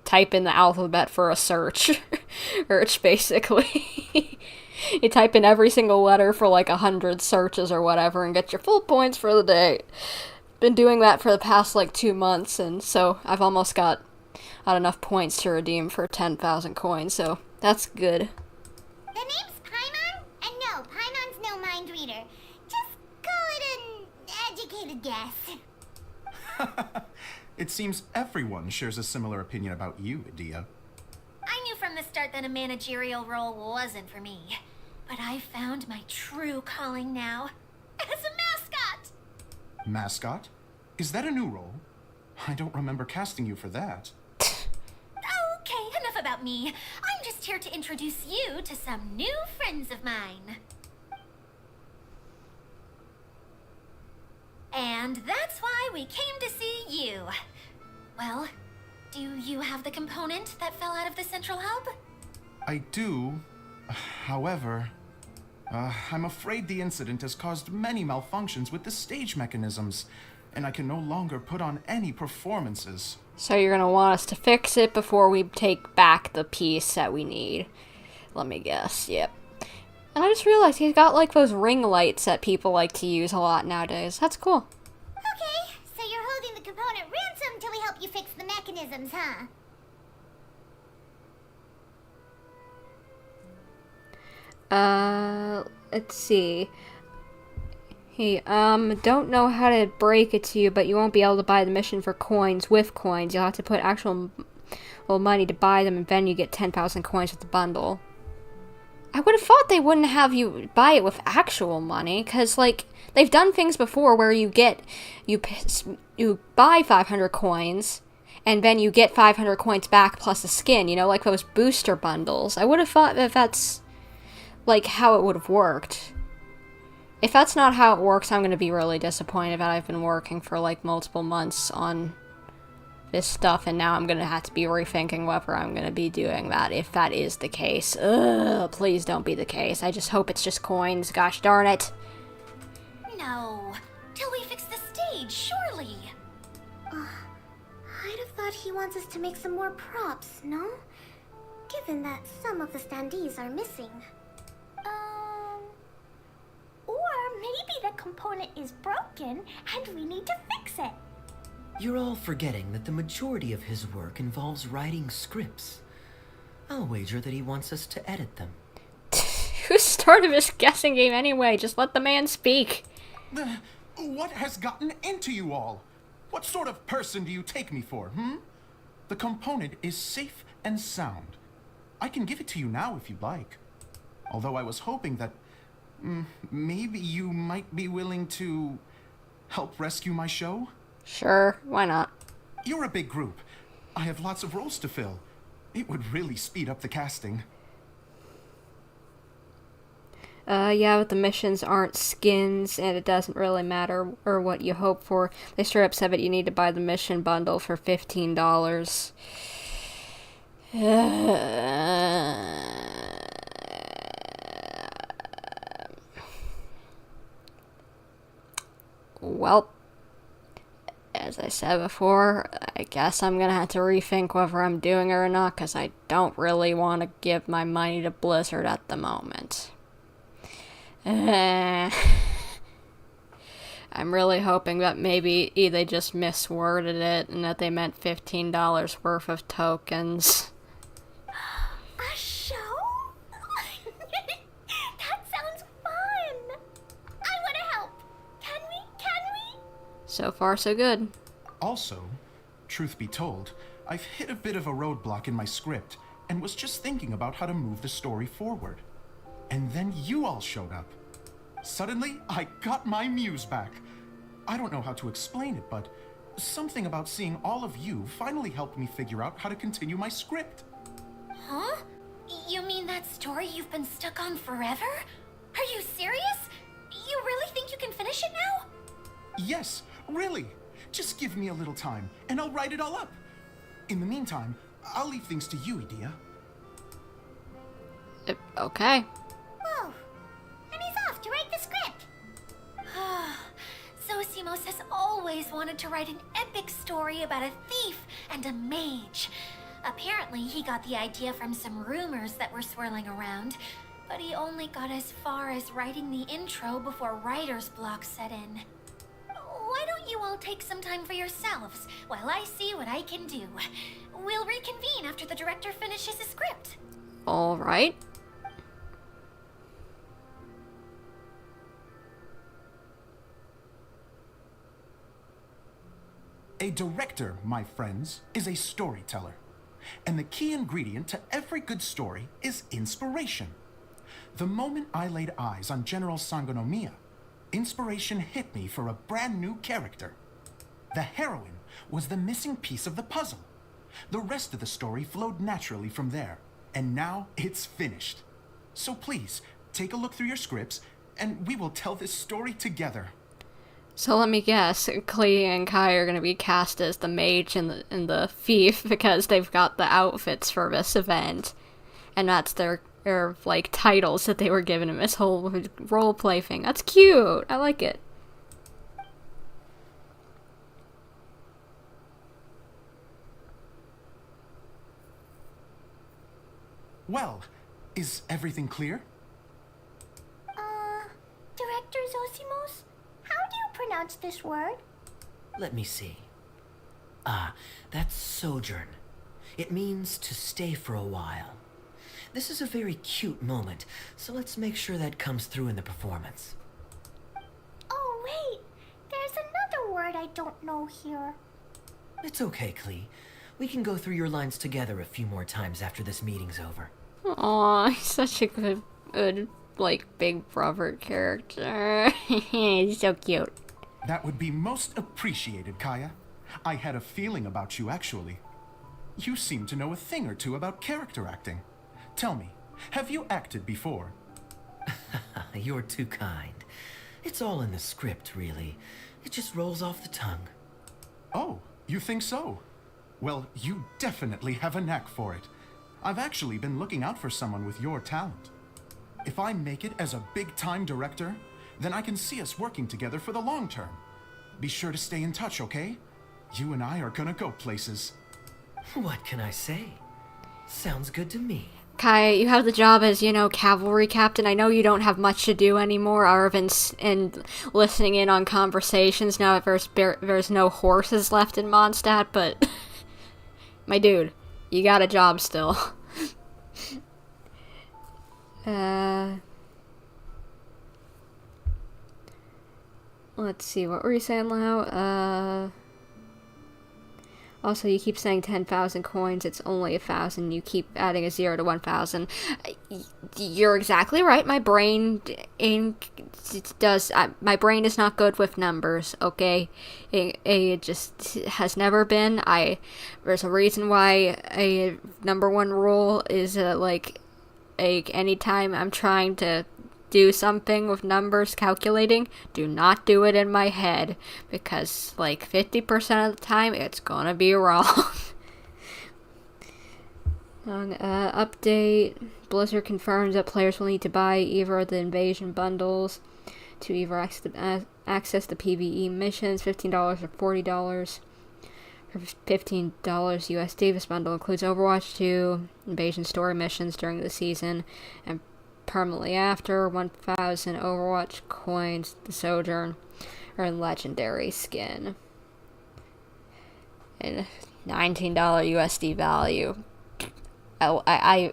type in the alphabet for a search. Basically. You type in every single letter for like 100 searches or whatever and get your full points for the day. Been doing that for the past like 2 months, and so I've almost got enough points to redeem for 10,000 coins, so that's good. The name's Paimon? And no, Paimon's no mind reader. Just call it an educated guess. It seems everyone shares a similar opinion about you, Idea. I knew from the start that a managerial role wasn't for me. But I found my true calling now. As a mascot! Mascot? Is that a new role? I don't remember casting you for that. Okay, enough about me. I'm just here to introduce you to some new friends of mine. And that's why we came to see you. Well, do you have the component that fell out of the central hub? I do. However, I'm afraid the incident has caused many malfunctions with the stage mechanisms, and I can no longer put on any performances. So you're gonna want us to fix it before we take back the piece that we need. Let me guess, yep. And I just realized he's got like those ring lights that people like to use a lot nowadays. That's cool. Okay, so you're holding the component ransom till we help you fix the mechanisms, huh? Let's see. Hey, don't know how to break it to you, but you won't be able to buy the mission for coins with coins. You'll have to put actual money to buy them, and then you get 10,000 coins with the bundle. I would have thought they wouldn't have you buy it with actual money, because, like, they've done things before where you buy 500 coins, and then you get 500 coins back plus a skin, you know, like those booster bundles. I would have thought that that's, like, how it would have worked. If that's not how it works, I'm going to be really disappointed that I've been working for, like, multiple months on this stuff, and now I'm going to have to be rethinking whether I'm going to be doing that, if that is the case. Ugh, please don't be the case. I just hope it's just coins, gosh darn it. No, till we fix the stage, surely. I'd have thought he wants us to make some more props, no? Given that some of the standees are missing. Or maybe the component is broken and we need to fix it. You're all forgetting that the majority of his work involves writing scripts. I'll wager that he wants us to edit them. Who started this guessing game anyway? Just let the man speak. What has gotten into you all? What sort of person do you take me for, The component is safe and sound. I can give it to you now if you'd like. Although I was hoping that maybe you might be willing to help rescue my show? Sure, why not? You're a big group. I have lots of roles to fill. It would really speed up the casting. Yeah, but the missions aren't skins, and it doesn't really matter or what you hope for. They straight up said that you need to buy the mission bundle for $15. Well, as I said before, I guess I'm gonna have to rethink whether I'm doing it or not, because I don't really want to give my money to Blizzard at the moment. I'm really hoping that maybe they just misworded it and that they meant $15 worth of tokens. A show? That sounds fun! I want to help! Can we? So far, so good. Also, truth be told, I've hit a bit of a roadblock in my script and was just thinking about how to move the story forward. And then you all showed up. Suddenly, I got my muse back. I don't know how to explain it, but something about seeing all of you finally helped me figure out how to continue my script. Huh? You mean that story you've been stuck on forever? Are you serious? You really think you can finish it now? Yes, really. Just give me a little time, and I'll write it all up. In the meantime, I'll leave things to you, Edea. Okay. Whoa. And he's off to write the script. Zosimos has always wanted to write an epic story about a thief and a mage. Apparently, he got the idea from some rumors that were swirling around, but he only got as far as writing the intro before writer's block set in. Why don't you all take some time for yourselves while I see what I can do? We'll reconvene after the director finishes his script. All right. A director, my friends, is a storyteller. And the key ingredient to every good story is inspiration. The moment I laid eyes on General Sangonomiya, inspiration hit me for a brand new character. The heroine was the missing piece of the puzzle. The rest of the story flowed naturally from there, and now it's finished. So please, take a look through your scripts, and we will tell this story together. So let me guess, Klee and Kaeya are going to be cast as the mage and the thief because they've got the outfits for this event. And that's their like, titles that they were given in this whole roleplay thing. That's cute! I like it. Well, Is everything clear? Director Zosimos, how do you pronounce this word? Let me see. Ah, that's sojourn. It means to stay for a while. This is a very cute moment, so let's make sure that comes through in the performance. Oh, wait. There's another word I don't know here. It's okay, Klee. We can go through your lines together a few more times after this meeting's over. Aw, he's such a good, like, big brother character. He's so cute. That would be most appreciated, Kaeya. I had a feeling about you, actually. You seem to know a thing or two about character acting. Tell me, have you acted before? You're too kind. It's all in the script, really. It just rolls off the tongue. Oh, you think so? Well, you definitely have a knack for it. I've actually been looking out for someone with your talent. If I make it as a big-time director, then I can see us working together for the long term. Be sure to stay in touch, okay? You and I are gonna go places. What can I say? Sounds good to me. Kaeya, you have the job as, cavalry captain. I know you don't have much to do anymore, other than and listening in on conversations now that there's no horses left in Mondstadt, but my dude, you got a job still. Let's see, what were you saying, Lau? Also, you keep saying 10,000 coins, it's only 1,000. You keep adding a 0 to 1,000. You're exactly right. My brain my brain is not good with numbers, okay? It just has never been. There's a reason why a #1 rule is, anytime I'm trying to do something with numbers calculating, do not do it in my head, because 50% of the time it's gonna be wrong. Update. Blizzard confirms that players will need to buy either of the invasion bundles to either access the PvE missions, $15 or $40. For $15 USD, this bundle includes Overwatch 2, invasion story missions during the season, and permanently after 1,000 Overwatch coins, the Sojourn, or legendary skin. And $19 USD value. I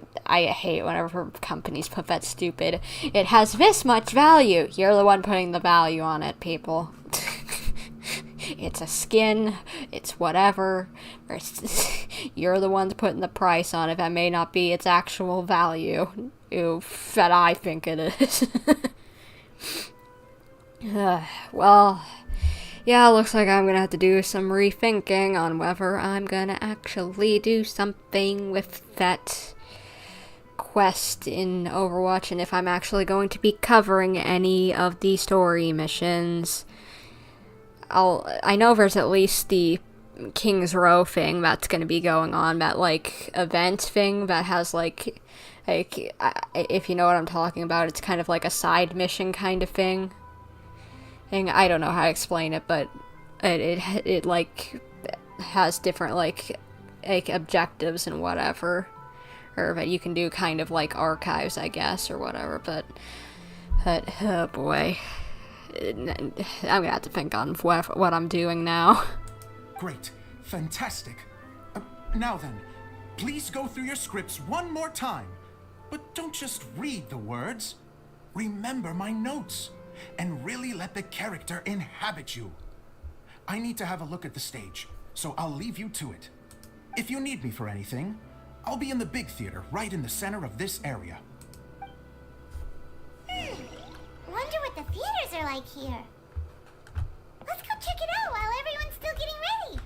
hate whenever companies put that stupid, it has this much value. You're the one putting the value on it, people. It's a skin, it's whatever. You're the ones putting the price on it. That may not be its actual value. That I think it is. Well, yeah, looks like I'm gonna have to do some rethinking on whether I'm gonna actually do something with that quest in Overwatch, and if I'm actually going to be covering any of the story missions. I know there's at least the King's Row thing that's gonna be going on, that event thing that has if you know what I'm talking about, it's kind of like a side mission kind of thing. And I don't know how to explain it, but it has different objectives and whatever, or that you can do kind of archives, I guess, or whatever. But oh boy, I'm gonna have to think on what I'm doing now. Great, fantastic. Now then, please go through your scripts one more time. But don't just read the words. Remember my notes, and really let the character inhabit you. I need to have a look at the stage, so I'll leave you to it. If you need me for anything, I'll be in the big theater right in the center of this area. Wonder what the theaters are like here. Let's go check it out while everyone's still getting ready.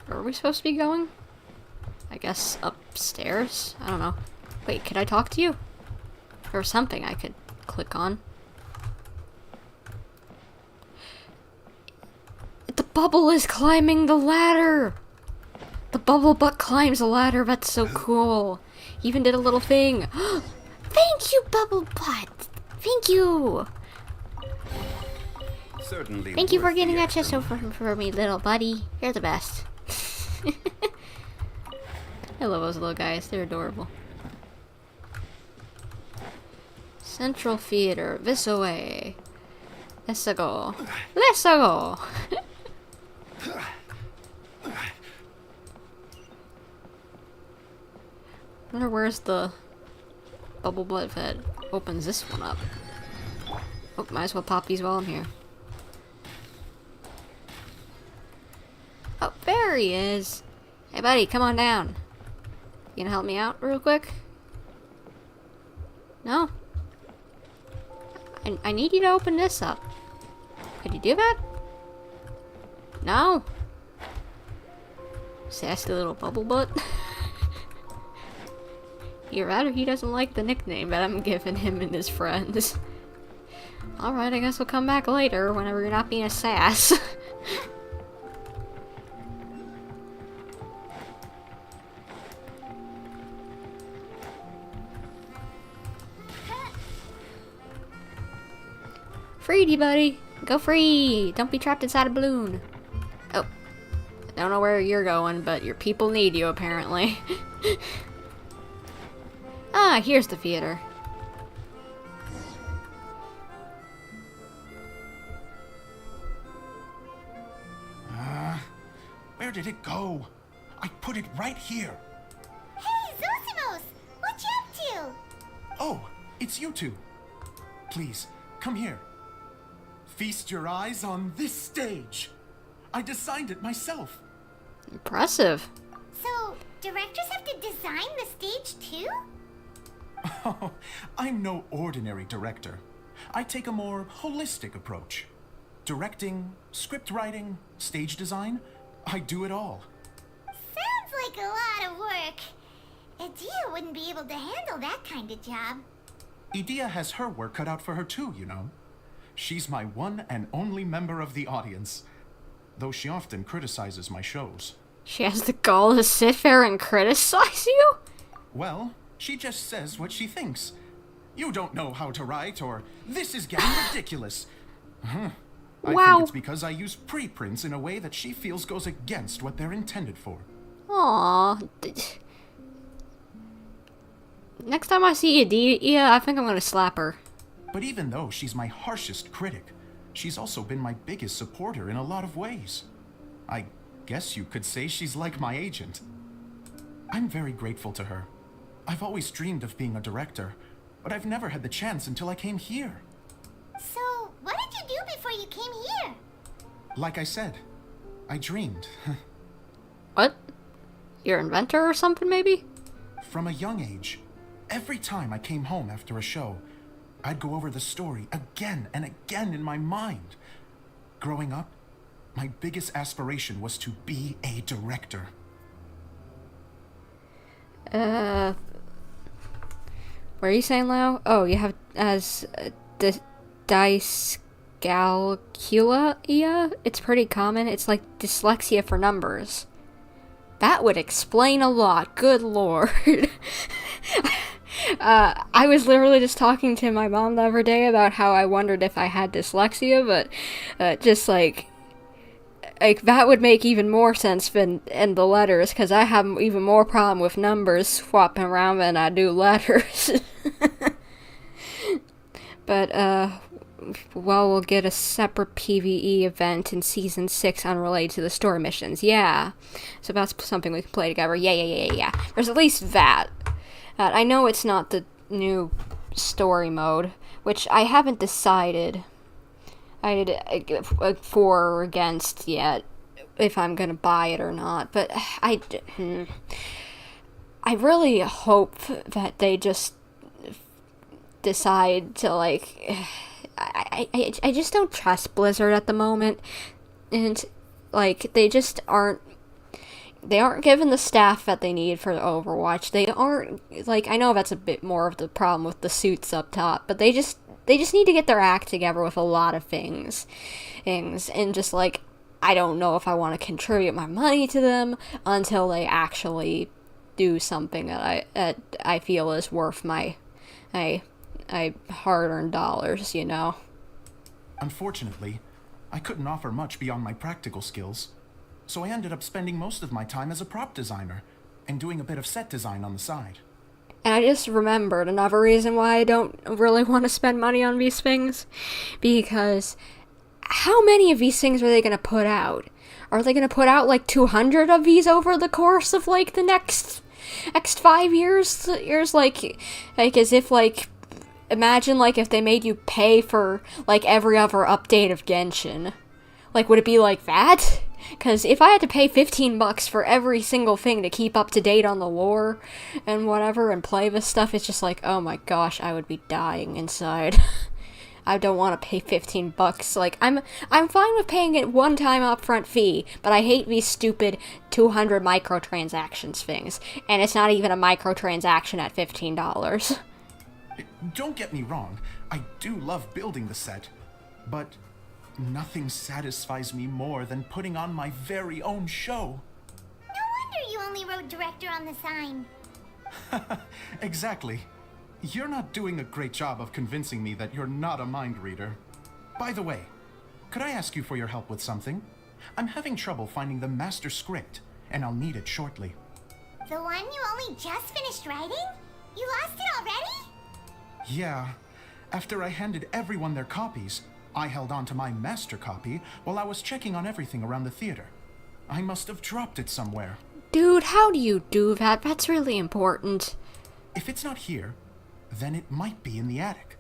Where are we supposed to be going? I guess upstairs? I don't know. Wait, could I talk to you? Or something I could click on. The bubble is climbing the ladder! The bubble butt climbs the ladder, that's so cool. He even did a little thing. Thank you, bubble butt! Thank you! Certainly. Thank you for worth getting the that chest extra over for me, little buddy. You're the best. I love those little guys. They're adorable. Central Theater. This way. Let's go. Let's go. Wonder where's the bubble butt that opens this one up. Oh, might as well pop these while I'm here. Oh, there he is. Hey buddy, come on down. You gonna help me out real quick? No? I need you to open this up. Could you do that? No? Sassy little bubble butt. Either that or he doesn't like the nickname that I'm giving him and his friends. Alright, I guess we'll come back later whenever you're not being a sass. Freedy, buddy! Go free! Don't be trapped inside a balloon. Oh. I don't know where you're going, but your people need you, apparently. Ah, here's the theater. Where did it go? I put it right here. Hey, Zosimos! What you up to? Oh, it's you two. Please, come here. Feast your eyes on this stage. I designed it myself. Impressive. So, directors have to design the stage too? Oh, I'm no ordinary director. I take a more holistic approach. Directing, script writing, stage design, I do it all. Sounds like a lot of work. Adia wouldn't be able to handle that kind of job. Edea has her work cut out for her too, you know. She's my one and only member of the audience, though she often criticizes my shows. She has the gall to sit there and criticize you? Well, she just says what she thinks. You don't know how to write, or this is getting ridiculous. I Wow. think it's because I use preprints in a way that she feels goes against what they're intended for. Aww. Next time I see Adia, I think I'm gonna slap her. But even though she's my harshest critic, she's also been my biggest supporter in a lot of ways. I guess you could say she's like my agent. I'm very grateful to her. I've always dreamed of being a director, but I've never had the chance until I came here. So, what did you do before you came here? Like I said, I dreamed. What? You're an inventor or something, maybe? From a young age, every time I came home after a show, I'd go over the story again and again in my mind. Growing up, my biggest aspiration was to be a director. What are you saying, Lau? Oh, you have as dyscalculia? It's pretty common. It's like dyslexia for numbers. That would explain a lot. Good lord. I was literally just talking to my mom the other day about how I wondered if I had dyslexia, but just like that would make even more sense than in the letters, because I have even more problem with numbers swapping around than I do letters. But, well, we'll get a separate PvE event in Season 6 unrelated to the story missions. Yeah. So that's something we can play together. Yeah. There's at least that. I know it's not the new story mode, which I haven't decided for or against yet if I'm gonna buy it or not, but I really hope that they just decide to, like, I just don't trust Blizzard at the moment, and like they aren't given the staff that they need for Overwatch. They aren't, like, I know that's a bit more of the problem with the suits up top, but they just need to get their act together with a lot of things, and just, like, I don't know if I want to contribute my money to them until they actually do something that I feel is worth my hard-earned dollars, you know? Unfortunately, I couldn't offer much beyond my practical skills, so I ended up spending most of my time as a prop designer, and doing a bit of set design on the side. And I just remembered another reason why I don't really want to spend money on these things. Because how many of these things are they going to put out? Are they going to put out like 200 of these over the course of like the next 5 years? Like as if like, imagine like if they made you pay for like every other update of Genshin. Like, would it be like that? Because if I had to pay $15 for every single thing to keep up to date on the lore and whatever and play this stuff, it's just like, oh my gosh, I would be dying inside. I don't want to pay $15. Like, I'm fine with paying it one-time upfront fee, but I hate these stupid 200 microtransactions things. And it's not even a microtransaction at $15. Don't get me wrong, I do love building the set, but nothing satisfies me more than putting on my very own show. No wonder you only wrote director on the sign. Exactly. You're not doing a great job of convincing me that you're not a mind reader. By the way, could I ask you for your help with something? I'm having trouble finding the master script, and I'll need it shortly. The one you only just finished writing? You lost it already? Yeah. After I handed everyone their copies, I held on to my master copy while I was checking on everything around the theater. I must have dropped it somewhere. Dude, how do you do that? That's really important. If it's not here, then it might be in the attic.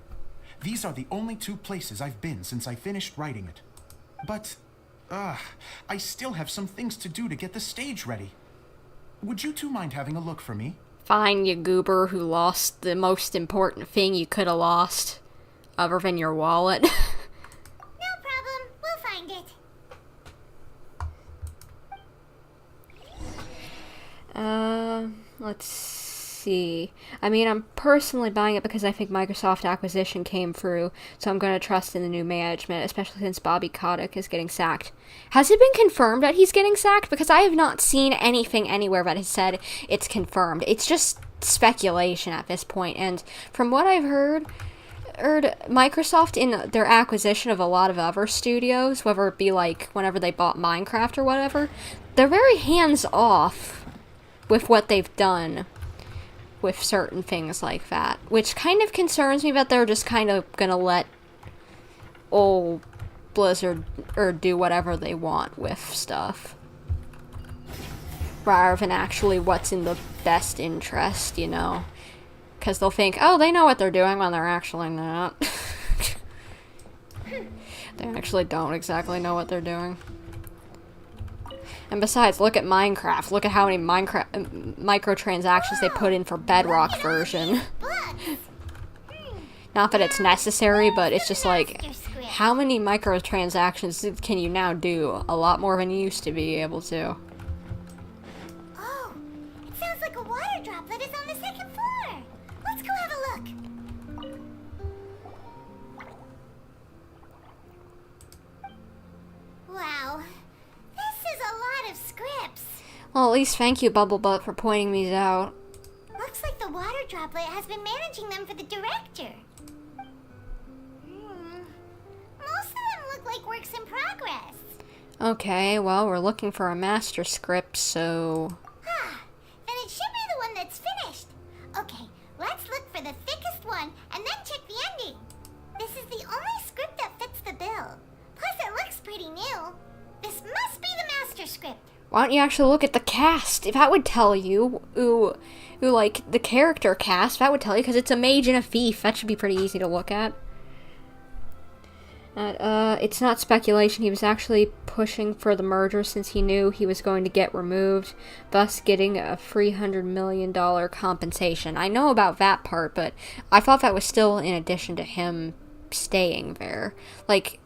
These are the only two places I've been since I finished writing it. But, I still have some things to do to get the stage ready. Would you two mind having a look for me? Fine, you goober who lost the most important thing you could have lost, other than your wallet. No problem. We'll find it. Let's see. I mean, I'm personally buying it because I think Microsoft acquisition came through, so I'm going to trust in the new management, especially since Bobby Kotick is getting sacked. Has it been confirmed that he's getting sacked? Because I have not seen anything anywhere that has said it's confirmed. It's just speculation at this point, and from what I've heard, Microsoft, in their acquisition of a lot of other studios, whether it be like whenever they bought Minecraft or whatever, they're very hands-off with what they've done with certain things like that, which kind of concerns me that they're just kind of gonna let old Blizzard do whatever they want with stuff, rather than actually what's in the best interest, you know? Because they'll think, oh, they know what they're doing, when they're actually not. They actually don't exactly know what they're doing. And besides, look at Minecraft. Look at how many microtransactions they put in for Bedrock version. Not that it's necessary, but it's just like, how many microtransactions can you now do? A lot more than you used to be able to. Oh, it sounds like a water droplet is on the second floor. Let's go have a look. Wow, this is a lot of scripts. Well, at least thank you, Bubblebutt, for pointing these out. Looks like the water droplet has been managing them for the director. Most of them look like works in progress. Okay, well, we're looking for a master script, so... Then it should be the one that's finished. Okay, let's look for the thickest one and then check the ending. This is the only script that fits the bill. Plus, it looks pretty new. This must be the master script. Why don't you actually look at the cast? If that would tell you, who like, the character cast, that would tell you, because it's a mage and a thief. That should be pretty easy to look at. It's not speculation. He was actually pushing for the merger since he knew he was going to get removed, thus getting a $300 million compensation. I know about that part, but I thought that was still in addition to him staying there. Like,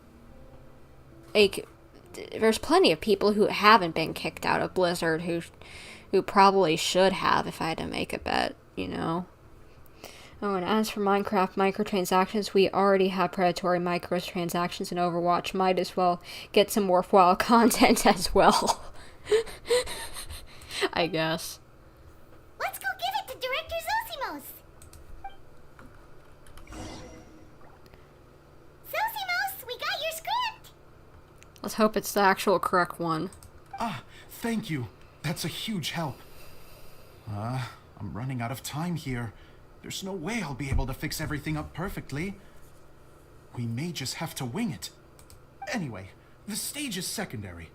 there's plenty of people who haven't been kicked out of Blizzard who probably should have, if I had to make a bet, you know? Oh, and as for Minecraft microtransactions, we already have predatory microtransactions in Overwatch. Might as well get some worthwhile content as well. I guess. Let's go give it to Director Zosimos. Zosimos, we got your script. Let's hope it's the actual correct one. Ah, thank you. That's a huge help. I'm running out of time here. There's no way I'll be able to fix everything up perfectly. We may just have to wing it. Anyway, the stage is secondary.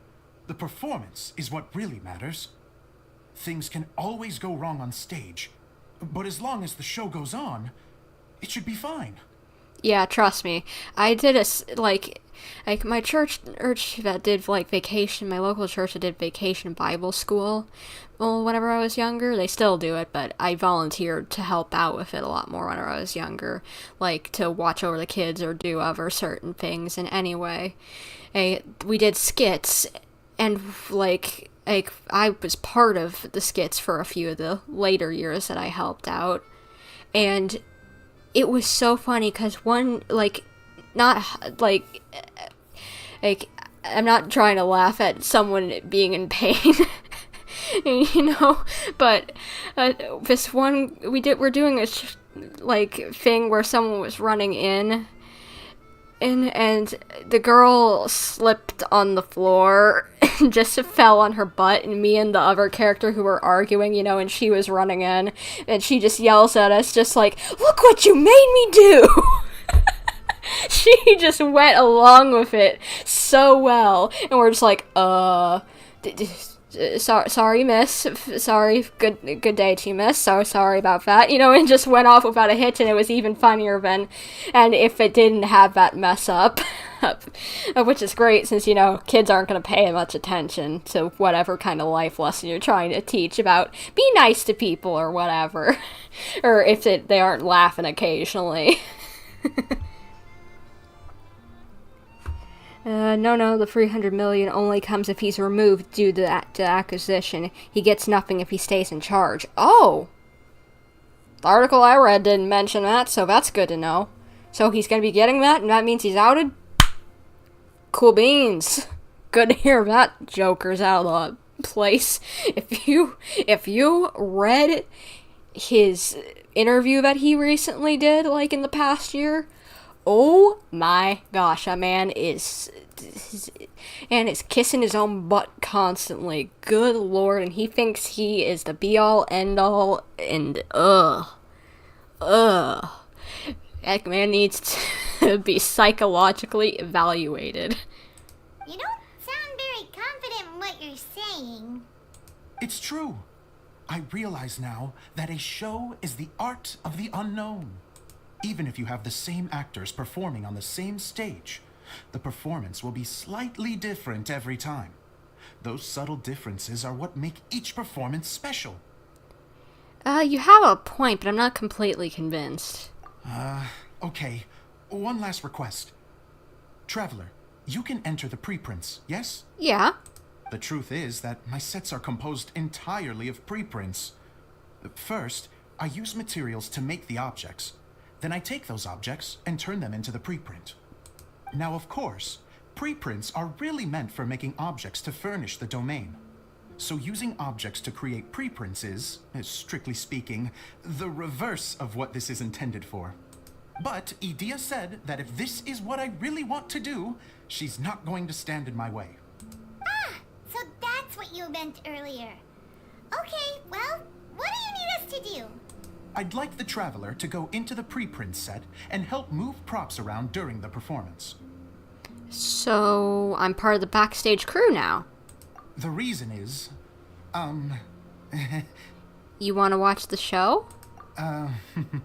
The performance is what really matters. Things can always go wrong on stage, but as long as the show goes on, it should be fine. Yeah, trust me. I did like my church that did like vacation, my local church that did vacation Bible school. Well, whenever I was younger, they still do it, but I volunteered to help out with it a lot more whenever I was younger, like to watch over the kids or do other certain things. And anyway, we did skits, and like I was part of the skits for a few of the later years that I helped out, and it was so funny because I'm not trying to laugh at someone being in pain, you know, but this one we're doing a thing where someone was running in, and the girl slipped on the floor and just fell on her butt, and me and the other character who were arguing, you know, and she was running in, and she just yells at us just like, "Look what you made me do!" She just went along with it so well, and we're just like, sorry, miss. Sorry, good day to you, miss. So sorry about that. You know, and just went off without a hitch, and it was even funnier than, and if it didn't have that mess up, which is great since, you know, kids aren't going to pay much attention to whatever kind of life lesson you're trying to teach about be nice to people or whatever, or if they aren't laughing occasionally. No, the 300 million only comes if he's removed due to acquisition. He gets nothing if he stays in charge. Oh! The article I read didn't mention that, so that's good to know. So he's gonna be getting that, and that means he's outed? Cool beans. Good to hear that Joker's out of the place. If you read his interview that he recently did, like in the past year, oh my gosh, that man is kissing his own butt constantly. Good lord, and he thinks he is the be-all, end-all, and that man needs to be psychologically evaluated. You don't sound very confident in what you're saying. It's true. I realize now that a show is the art of the unknown. Even if you have the same actors performing on the same stage, the performance will be slightly different every time. Those subtle differences are what make each performance special. You have a point, but I'm not completely convinced. Okay. One last request. Traveler, you can enter the preprints, yes? Yeah. The truth is that my sets are composed entirely of preprints. First, I use materials to make the objects. Then I take those objects and turn them into the preprint. Now, of course, preprints are really meant for making objects to furnish the domain. So using objects to create preprints is, strictly speaking, the reverse of what this is intended for. But Edea said that if this is what I really want to do, she's not going to stand in my way. Ah, so that's what you meant earlier. Okay, well, what do you need us to do? I'd like the Traveler to go into the preprint set and help move props around during the performance. So, I'm part of the backstage crew now. The reason is, You want to watch the show? Oh, Paimon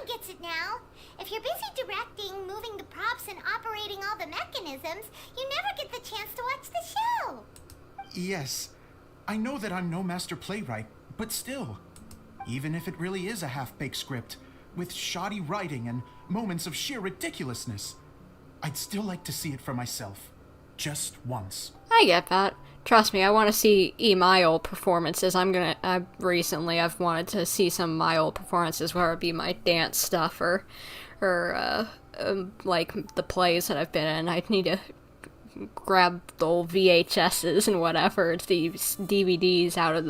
gets it now. If you're busy directing, moving the props, and operating all the mechanisms, you never get the chance to watch the show. Yes, I know that I'm no master playwright, but still, even if it really is a half-baked script, with shoddy writing and moments of sheer ridiculousness, I'd still like to see it for myself. Just once. I get that. Trust me, I want to see my old performances. I've wanted to see some of my old performances, whether it be my dance stuff or like the plays that I've been in. I'd need to grab the old VHSs and whatever, the DVDs out of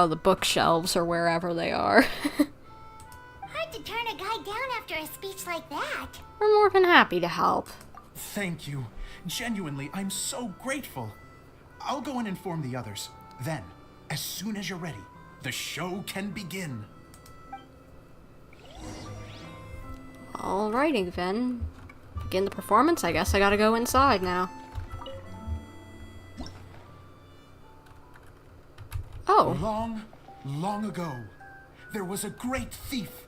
the bookshelves or wherever they are. Hard to turn a guy down after a speech like that. We're more than happy to help. Thank you. Genuinely, I'm so grateful. I'll go and inform the others. Then, As soon as you're ready, the show can begin. Alrighty then. Begin the performance. I guess I gotta go inside now. Oh. Long, long ago, there was a great thief.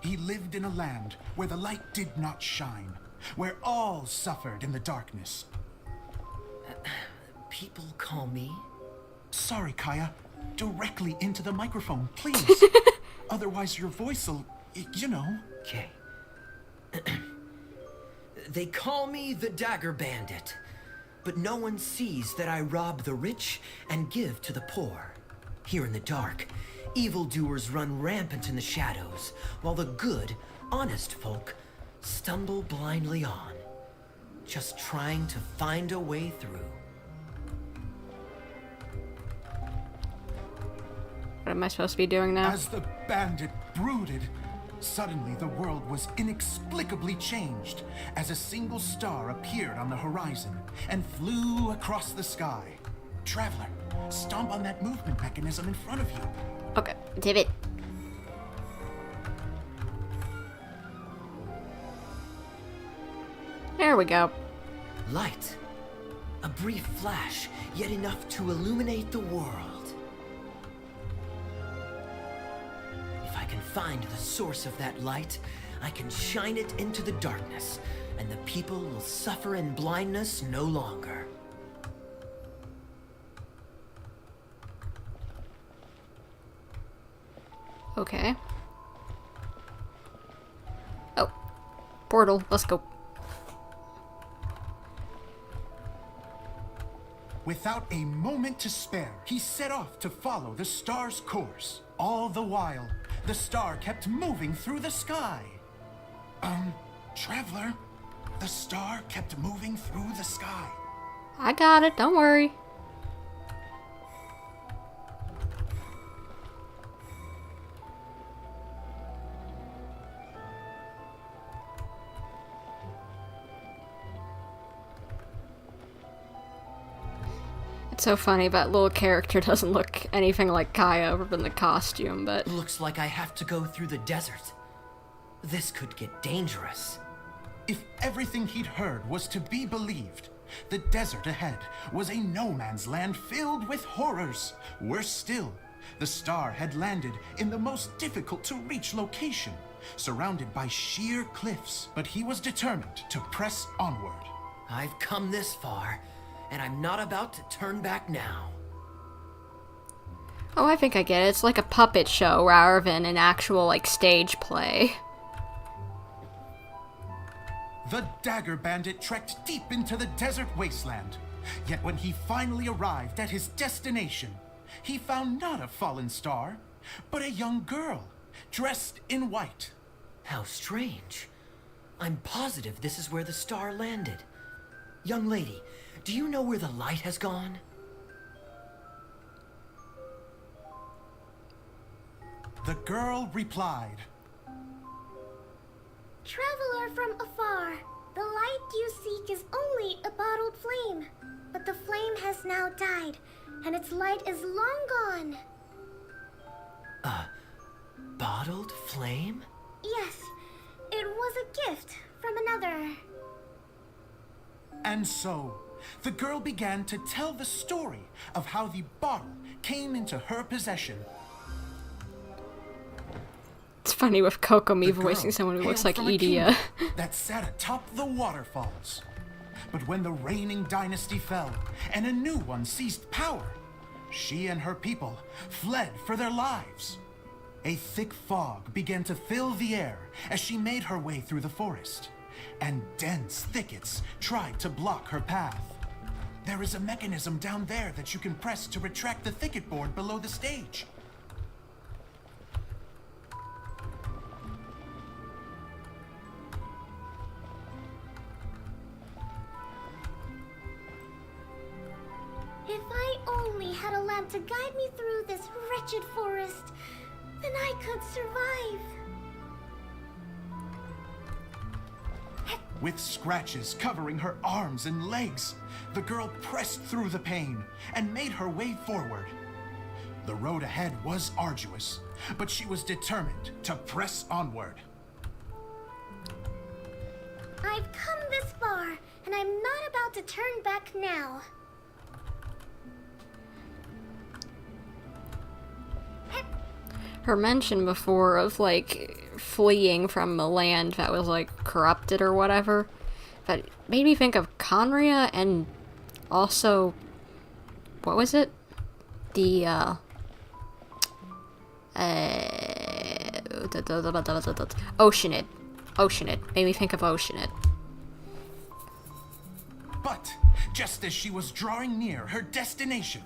He lived in a land where the light did not shine, where all suffered in the darkness. People call me? Sorry, Kaeya. Directly into the microphone, please. Otherwise your voice'll, you know. Okay. They call me the Dagger Bandit, but no one sees that I rob the rich and give to the poor. Here in the dark, evildoers run rampant in the shadows, while the good, honest folk stumble blindly on, just trying to find a way through. What am I supposed to be doing now? As the bandit brooded, suddenly the world was inexplicably changed as a single star appeared on the horizon and flew across the sky. Traveler, stomp on that movement mechanism in front of you. Okay, divot. There we go. Light. A brief flash, yet enough to illuminate the world. If I can find the source of that light, I can shine it into the darkness, and the people will suffer in blindness no longer. Okay. Oh. Portal. Let's go. Without a moment to spare, he set off to follow the star's course. All the while, the star kept moving through the sky. Traveler, the star kept moving through the sky. I got it. Don't worry. It's so funny, that little character doesn't look anything like Kaeya over in the costume, but... Looks like I have to go through the desert. This could get dangerous. If everything he'd heard was to be believed, the desert ahead was a no-man's land filled with horrors. Worse still, the star had landed in the most difficult-to-reach location, surrounded by sheer cliffs. But he was determined to press onward. I've come this far, and I'm not about to turn back now. Oh, I think I get it. It's like a puppet show rather than an actual, like, stage play. The Dagger Bandit trekked deep into the desert wasteland. Yet when he finally arrived at his destination, he found not a fallen star, but a young girl, dressed in white. How strange. I'm positive this is where the star landed. Young lady, do you know where the light has gone? The girl replied, Traveler from afar, the light you seek is only a bottled flame. But the flame has now died, and its light is long gone. Bottled flame? Yes, it was a gift from another. And so, the girl began to tell the story of how the bottle came into her possession. It's funny with Kokomi The voicing girl someone who looks hailed like from a Idia. kingdom that sat atop the waterfalls. But when the reigning dynasty fell and a new one seized power, she and her people fled for their lives. A thick fog began to fill the air as she made her way through the forest, and dense thickets tried to block her path. There is a mechanism down there that you can press to retract the thicket board below the stage. If I only had a lamp to guide me through this wretched forest, then I could survive. With scratches covering her arms and legs, the girl pressed through the pain and made her way forward. The road ahead was arduous, but she was determined to press onward. I've come this far, and I'm not about to turn back now. Her mention before of, like, fleeing from a land that was, like, corrupted or whatever, that made me think of Conria and also, what was it? The, Oceanid. Oceanid. Made me think of Oceanid. But just as she was drawing near her destination,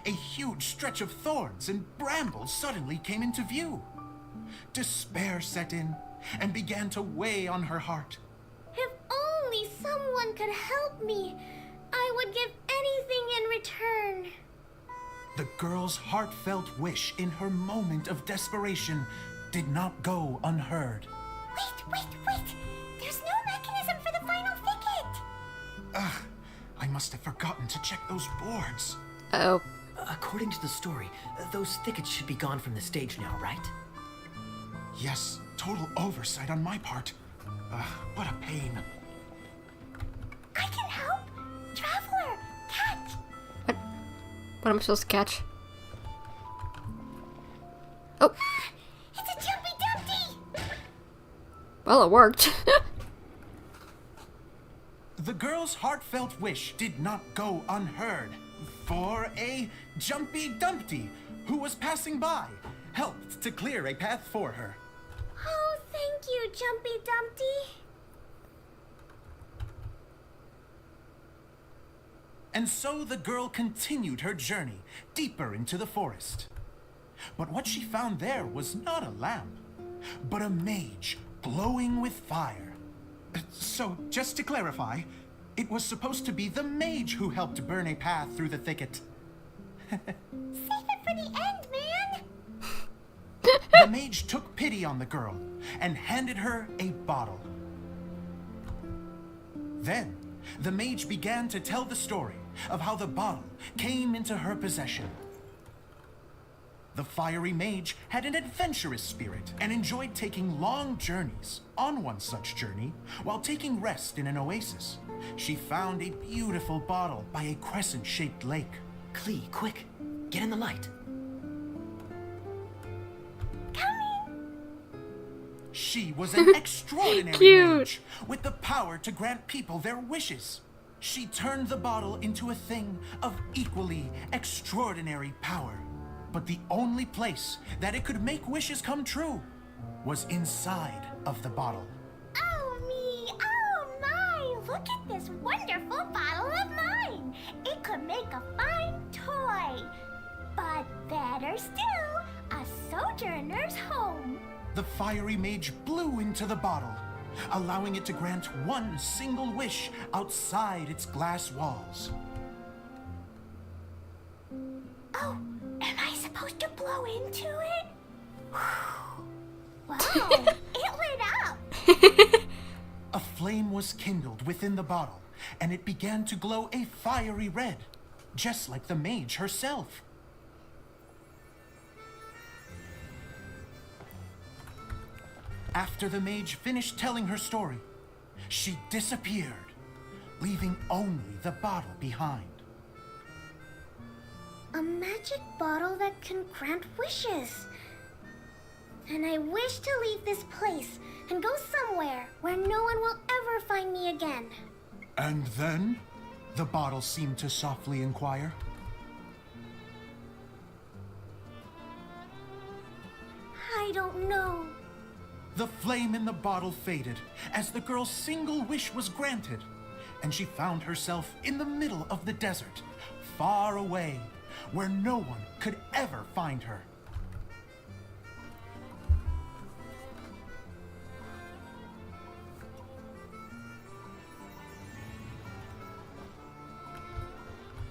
a huge stretch of thorns and brambles suddenly came into view. Despair set in and began to weigh on her heart. If only someone could help me, I would give anything in return. The girl's heartfelt wish in her moment of desperation did not go unheard. Wait! There's no mechanism for the final thicket! Ugh, I must have forgotten to check those boards. Oh. According to the story, those thickets should be gone from the stage now, right? Yes, total oversight on my part. What a pain. I can help! Traveler, catch! What am I supposed to catch? Oh. It's a Jumpy Dumpty! Well, it worked. The girl's heartfelt wish did not go unheard, for a Jumpy Dumpty who was passing by helped to clear a path for her. Oh, thank you, Jumpy Dumpty. And so the girl continued her journey deeper into the forest. But what she found there was not a lamp, but a mage glowing with fire. So, just to clarify, it was supposed to be the mage who helped burn a path through the thicket. Save it for the end, man! The mage took pity on the girl and handed her a bottle. Then, the mage began to tell the story of how the bottle came into her possession. The fiery mage had an adventurous spirit and enjoyed taking long journeys. On one such journey, while taking rest in an oasis, she found a beautiful bottle by a crescent-shaped lake. Klee, quick, get in the light. She was an extraordinary Cute. mage with the power to grant people their wishes. She turned the bottle into a thing of equally extraordinary power. But the only place that it could make wishes come true was inside of the bottle. Oh me, oh my! Look at this wonderful bottle of mine! It could make a fine toy. But better still, a sojourner's home. The fiery mage blew into the bottle, allowing it to grant one single wish outside its glass walls. Oh, am I supposed to blow into it? Wow, it lit up! A flame was kindled within the bottle, and it began to glow a fiery red, just like the mage herself. After the mage finished telling her story, she disappeared, leaving only the bottle behind. A magic bottle that can grant wishes. And I wish to leave this place and go somewhere where no one will ever find me again. And then? The bottle seemed to softly inquire. I don't know. The flame in the bottle faded as the girl's single wish was granted, and she found herself in the middle of the desert, far away, where no one could ever find her.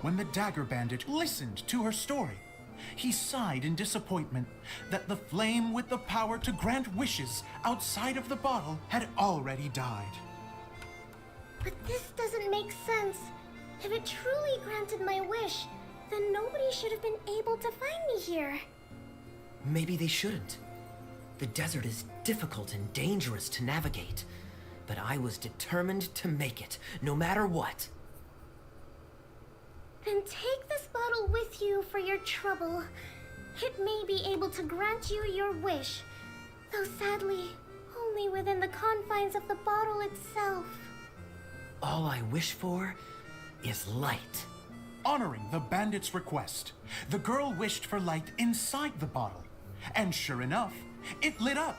When the dagger bandit listened to her story, he sighed in disappointment that the flame with the power to grant wishes outside of the bottle had already died. But this doesn't make sense. If it truly granted my wish, Then nobody should have been able to find me here. Maybe they shouldn't. The desert is difficult and dangerous to navigate, but I was determined to make it, no matter what. Then take this bottle with you for your trouble. It may be able to grant you your wish, though sadly, only within the confines of the bottle itself. All I wish for is light. Honoring the bandit's request, the girl wished for light inside the bottle. And sure enough, it lit up.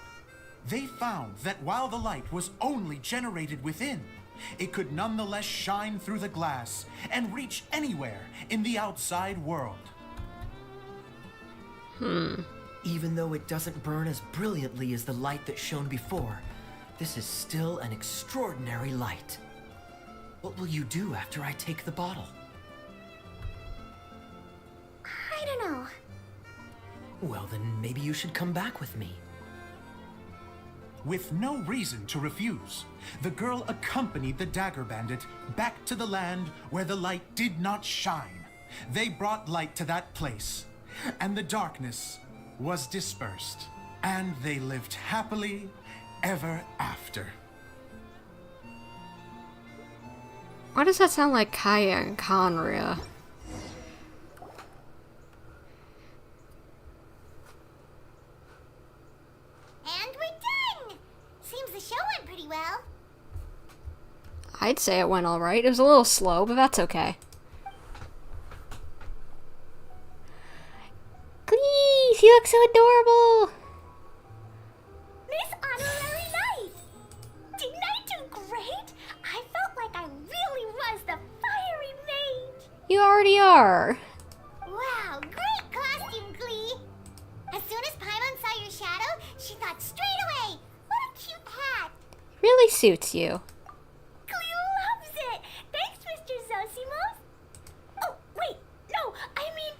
They found that while the light was only generated within, it could nonetheless shine through the glass and reach anywhere in the outside world. Even though it doesn't burn as brilliantly as the light that shone before, this is still an extraordinary light. What will you do after I take the bottle? I don't know. Well, then maybe you should come back with me. With no reason to refuse, the girl accompanied the dagger bandit back to the land where the light did not shine. They brought light to that place, and the darkness was dispersed, and they lived happily ever after. Why does that sound like Kaeya and Conria? And we're done! Seems the show went pretty well. I'd say it went alright. It was a little slow, but that's okay. Klee! She looks so adorable! Miss Honorary Knight! Didn't I do great? I felt like I really was the fiery mage! You already are. Wow, great costume, Klee! As soon as Paimon saw your shadow, she thought straight away, what a cute hat! Really suits you. Klee loves it! Thanks, Mr. Zosimos! Oh, wait, no, I mean,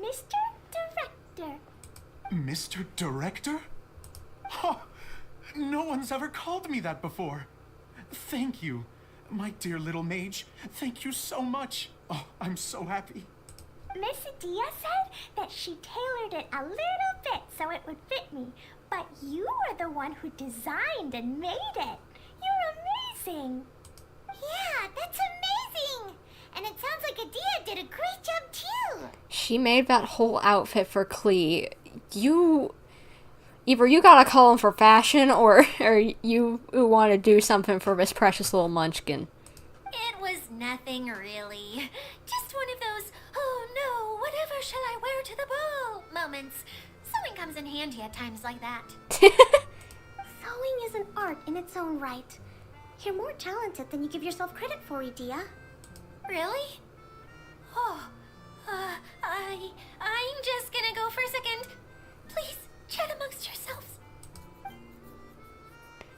Mr. Director. Mr. Director? Oh, no one's ever called me that before. Thank you, my dear little mage. Thank you so much. Oh, I'm so happy. Miss Dia said that she tailored it a little bit so it would fit me, but you are the one who designed and made it. You're amazing. Yeah, that's amazing. And it sounds like Adia did a great job too. She made that whole outfit for Klee. Either you gotta call him for fashion, or you want to do something for this precious little munchkin. It was nothing really. Just one of those, oh no, whatever shall I wear to the ball moments. Sewing comes in handy at times like that. Sewing is an art in its own right. You're more talented than you give yourself credit for, Adia. Really? Oh, I'm just gonna go for a second. Please, chat amongst yourselves.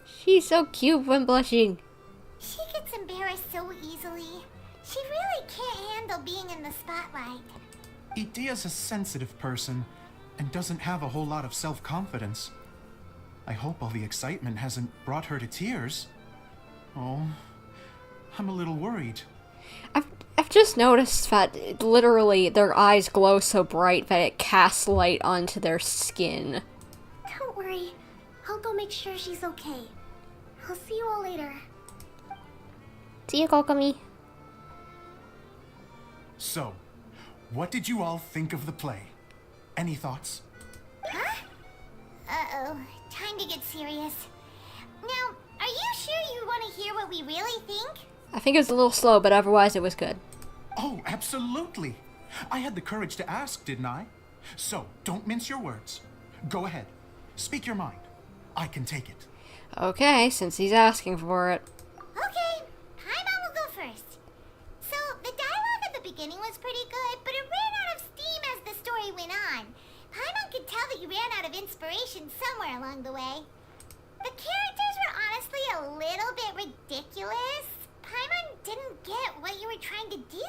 She's so cute when blushing. She gets embarrassed so easily. She really can't handle being in the spotlight. Idia's a sensitive person and doesn't have a whole lot of self-confidence. I hope all the excitement hasn't brought her to tears. Oh, I'm a little worried. I've just noticed that literally their eyes glow so bright that it casts light onto their skin. Don't worry. I'll go make sure she's okay. I'll see you all later. See you, Kokomi. So, what did you all think of the play? Any thoughts? Huh? Uh-oh. Time to get serious. Now, are you sure you want to hear what we really think? I think it was a little slow, but otherwise it was good. Oh, absolutely. I had the courage to ask, didn't I? So, don't mince your words. Go ahead. Speak your mind. I can take it. Okay, since he's asking for it. Okay, Paimon will go first. So, the dialogue at the beginning was pretty good, but it ran out of steam as the story went on. Paimon could tell that you ran out of inspiration somewhere along the way. The characters were honestly a little bit ridiculous. Paimon didn't get what you were trying to do.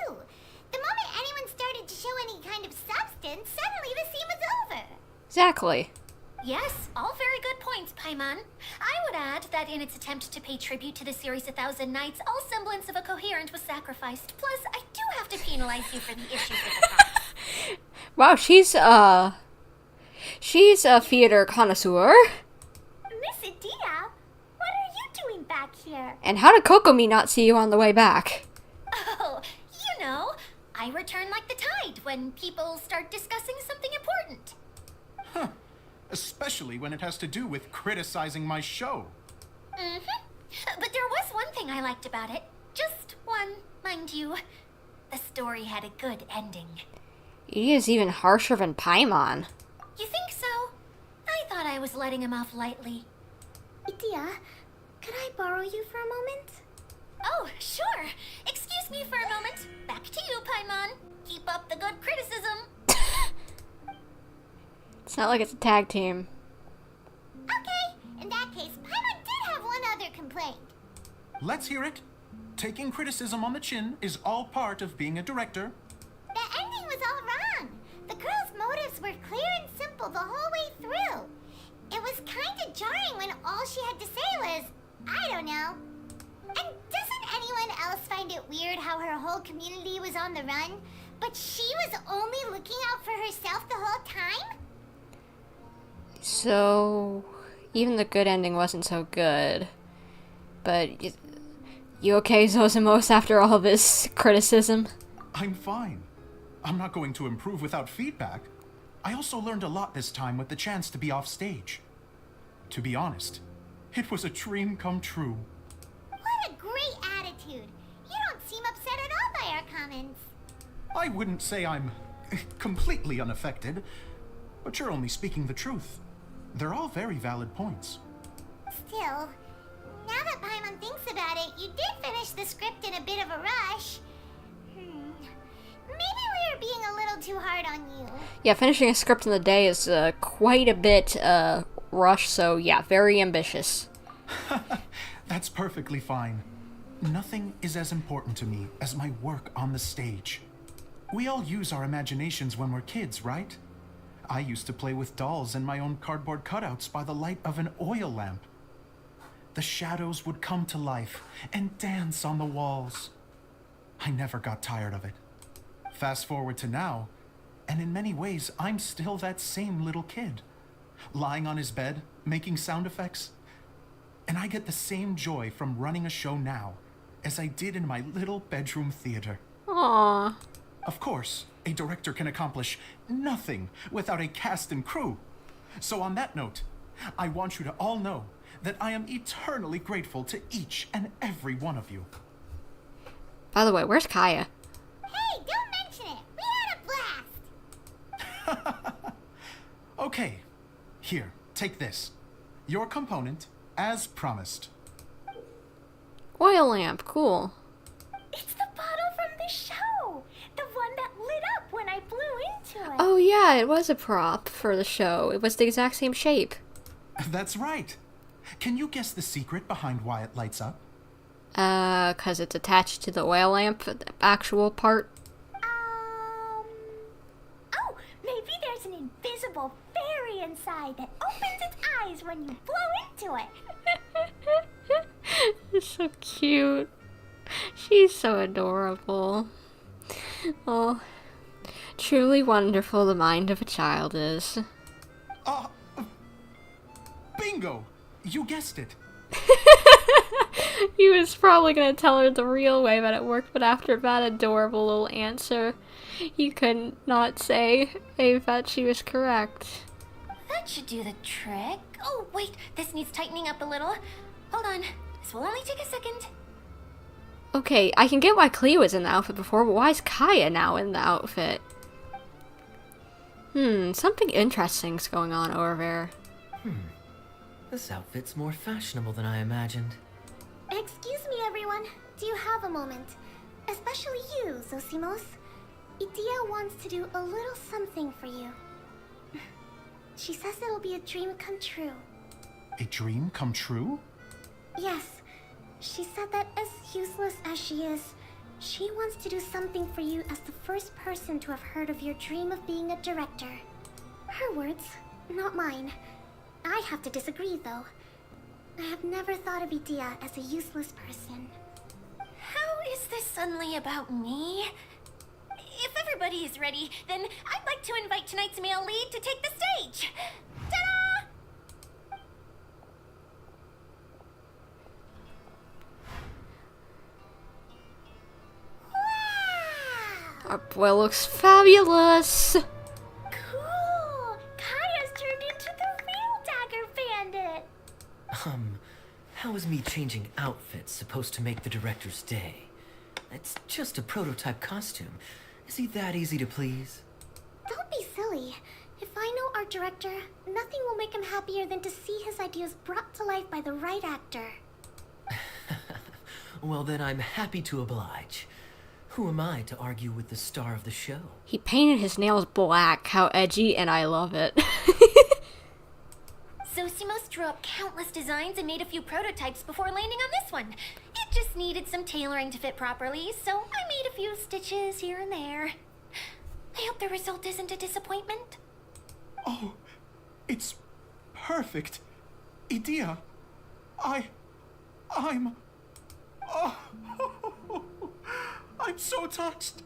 The moment anyone started to show any kind of substance, suddenly the scene was over. Exactly. Yes, all very good points, Paimon. I would add that in its attempt to pay tribute to the series 1,000 Nights, all semblance of a coherent was sacrificed. Plus, I do have to penalize you for the issues with the props. Wow, she's a theater connoisseur. Miss Adia, what are you doing back here? And how did Kokomi not see you on the way back? Oh, you know, I return like the tide when people start discussing something important. Huh. Especially when it has to do with criticizing my show. But there was one thing I liked about it. Just one, mind you. The story had a good ending. He is even harsher than Paimon. You think so? I thought I was letting him off lightly. Idia, could I borrow you for a moment? Oh, sure. Excuse me for a moment. Back to you, Paimon. Keep up the good criticism. It's not like it's a tag team. Okay, in that case, Paimon did have one other complaint. Let's hear it. Taking criticism on the chin is all part of being a director. The ending was all wrong. The girl's motives were clear and simple the whole way through. It was kinda jarring when all she had to say was, I don't know. And doesn't anyone else find it weird how her whole community was on the run, but she was only looking out for herself the whole time? So, even the good ending wasn't so good. But, you okay, Zozimos, after all this criticism? I'm fine. I'm not going to improve without feedback. I also learned a lot this time with the chance to be off stage. To be honest, it was a dream come true. What a great attitude. You don't seem upset at all by our comments. I wouldn't say I'm completely unaffected, but you're only speaking the truth. They're all very valid points. Still, now that Paimon thinks about it, you did finish the script in a bit of a rush. Maybe we were being a little too hard on you. Yeah, finishing a script in the day is quite a bit rush, so yeah, very ambitious. That's perfectly fine. Nothing is as important to me as my work on the stage. We all use our imaginations when we're kids, right? I used to play with dolls and my own cardboard cutouts by the light of an oil lamp. The shadows would come to life and dance on the walls. I never got tired of it. Fast forward to now, and in many ways, I'm still that same little kid. Lying on his bed, making sound effects. And I get the same joy from running a show now as I did in my little bedroom theater. Aww. Of course, a director can accomplish nothing without a cast and crew. So on that note, I want you to all know that I am eternally grateful to each and every one of you. By the way, where's Kaeya? Hey, don't mention it. We had a blast. Okay, here, take this. Your component, as promised. Oil lamp, cool. It's the bottle from the show. The one that lit up when I blew into it. Oh yeah, it was a prop for the show. It was the exact same shape. That's right. Can you guess the secret behind why it lights up? 'Cause it's attached to the oil lamp, the actual part. Oh, maybe there's an invisible fairy inside that opens its eyes when you blow into it. It's so cute. She's so adorable. Oh, truly wonderful the mind of a child is. Bingo! You guessed it. He was probably gonna tell her the real way that it worked, but after that adorable little answer, he couldn't not say that she was correct. That should do the trick. Oh, wait, this needs tightening up a little. Hold on, this will only take a second. Okay, I can get why Klee was in the outfit before, but why is Kaeya now in the outfit? Something interesting's going on over there. This outfit's more fashionable than I imagined. Excuse me, everyone. Do you have a moment? Especially you, Zosimos. Idia wants to do a little something for you. She says it'll be a dream come true. A dream come true? Yes. She said that as useless as she is, she wants to do something for you as the first person to have heard of your dream of being a director. Her words, not mine. I have to disagree, though. I have never thought of Idea as a useless person. How is this suddenly about me? If everybody is ready, then I'd like to invite tonight's male lead to take the stage. Ta-da! Wow! Our boy looks fabulous. Cool! Kaeya's turned into the real Dagger Bandit! How is me changing outfits supposed to make the director's day? It's just a prototype costume. Is he that easy to please? Don't be silly. If I know our director, nothing will make him happier than to see his ideas brought to life by the right actor. Well, then I'm happy to oblige. Who am I to argue with the star of the show? He painted his nails black. How edgy, and I love it. Zosimos drew up countless designs and made a few prototypes before landing on this one. It just needed some tailoring to fit properly, so I made a few stitches here and there. I hope the result isn't a disappointment. Oh, it's perfect. Idea, I'm... Oh, I'm so touched.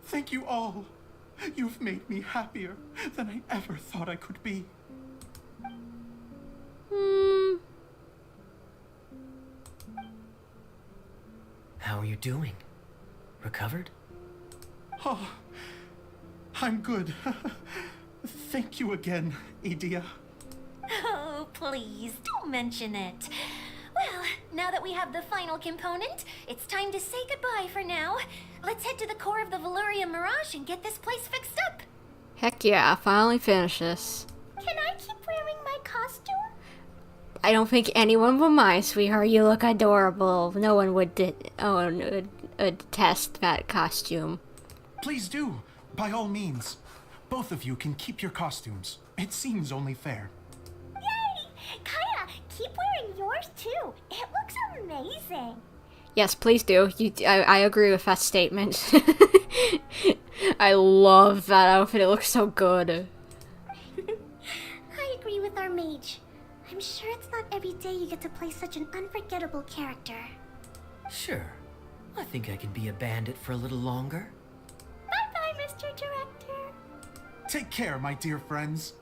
Thank you all. You've made me happier than I ever thought I could be. How are you doing? Recovered? Oh, I'm good. Thank you again, Idea. Oh, please, don't mention it. Well, now that we have the final component, it's time to say goodbye for now. Let's head to the core of the Valurian Mirage and get this place fixed up. Heck yeah, finally finished this. Can I keep wearing my costume? I don't think anyone would mind, sweetheart. You look adorable. No one would detest that costume. Please do, by all means. Both of you can keep your costumes. It seems only fair. Yay! Kaeya, keep wearing yours too. It looks amazing. Yes, please do. I agree with that statement. I love that outfit. It looks so good. I agree with our mage. I'm sure it's not every day you get to play such an unforgettable character. Sure. I think I can be a bandit for a little longer. Bye-bye, Mr. Director. Take care, my dear friends.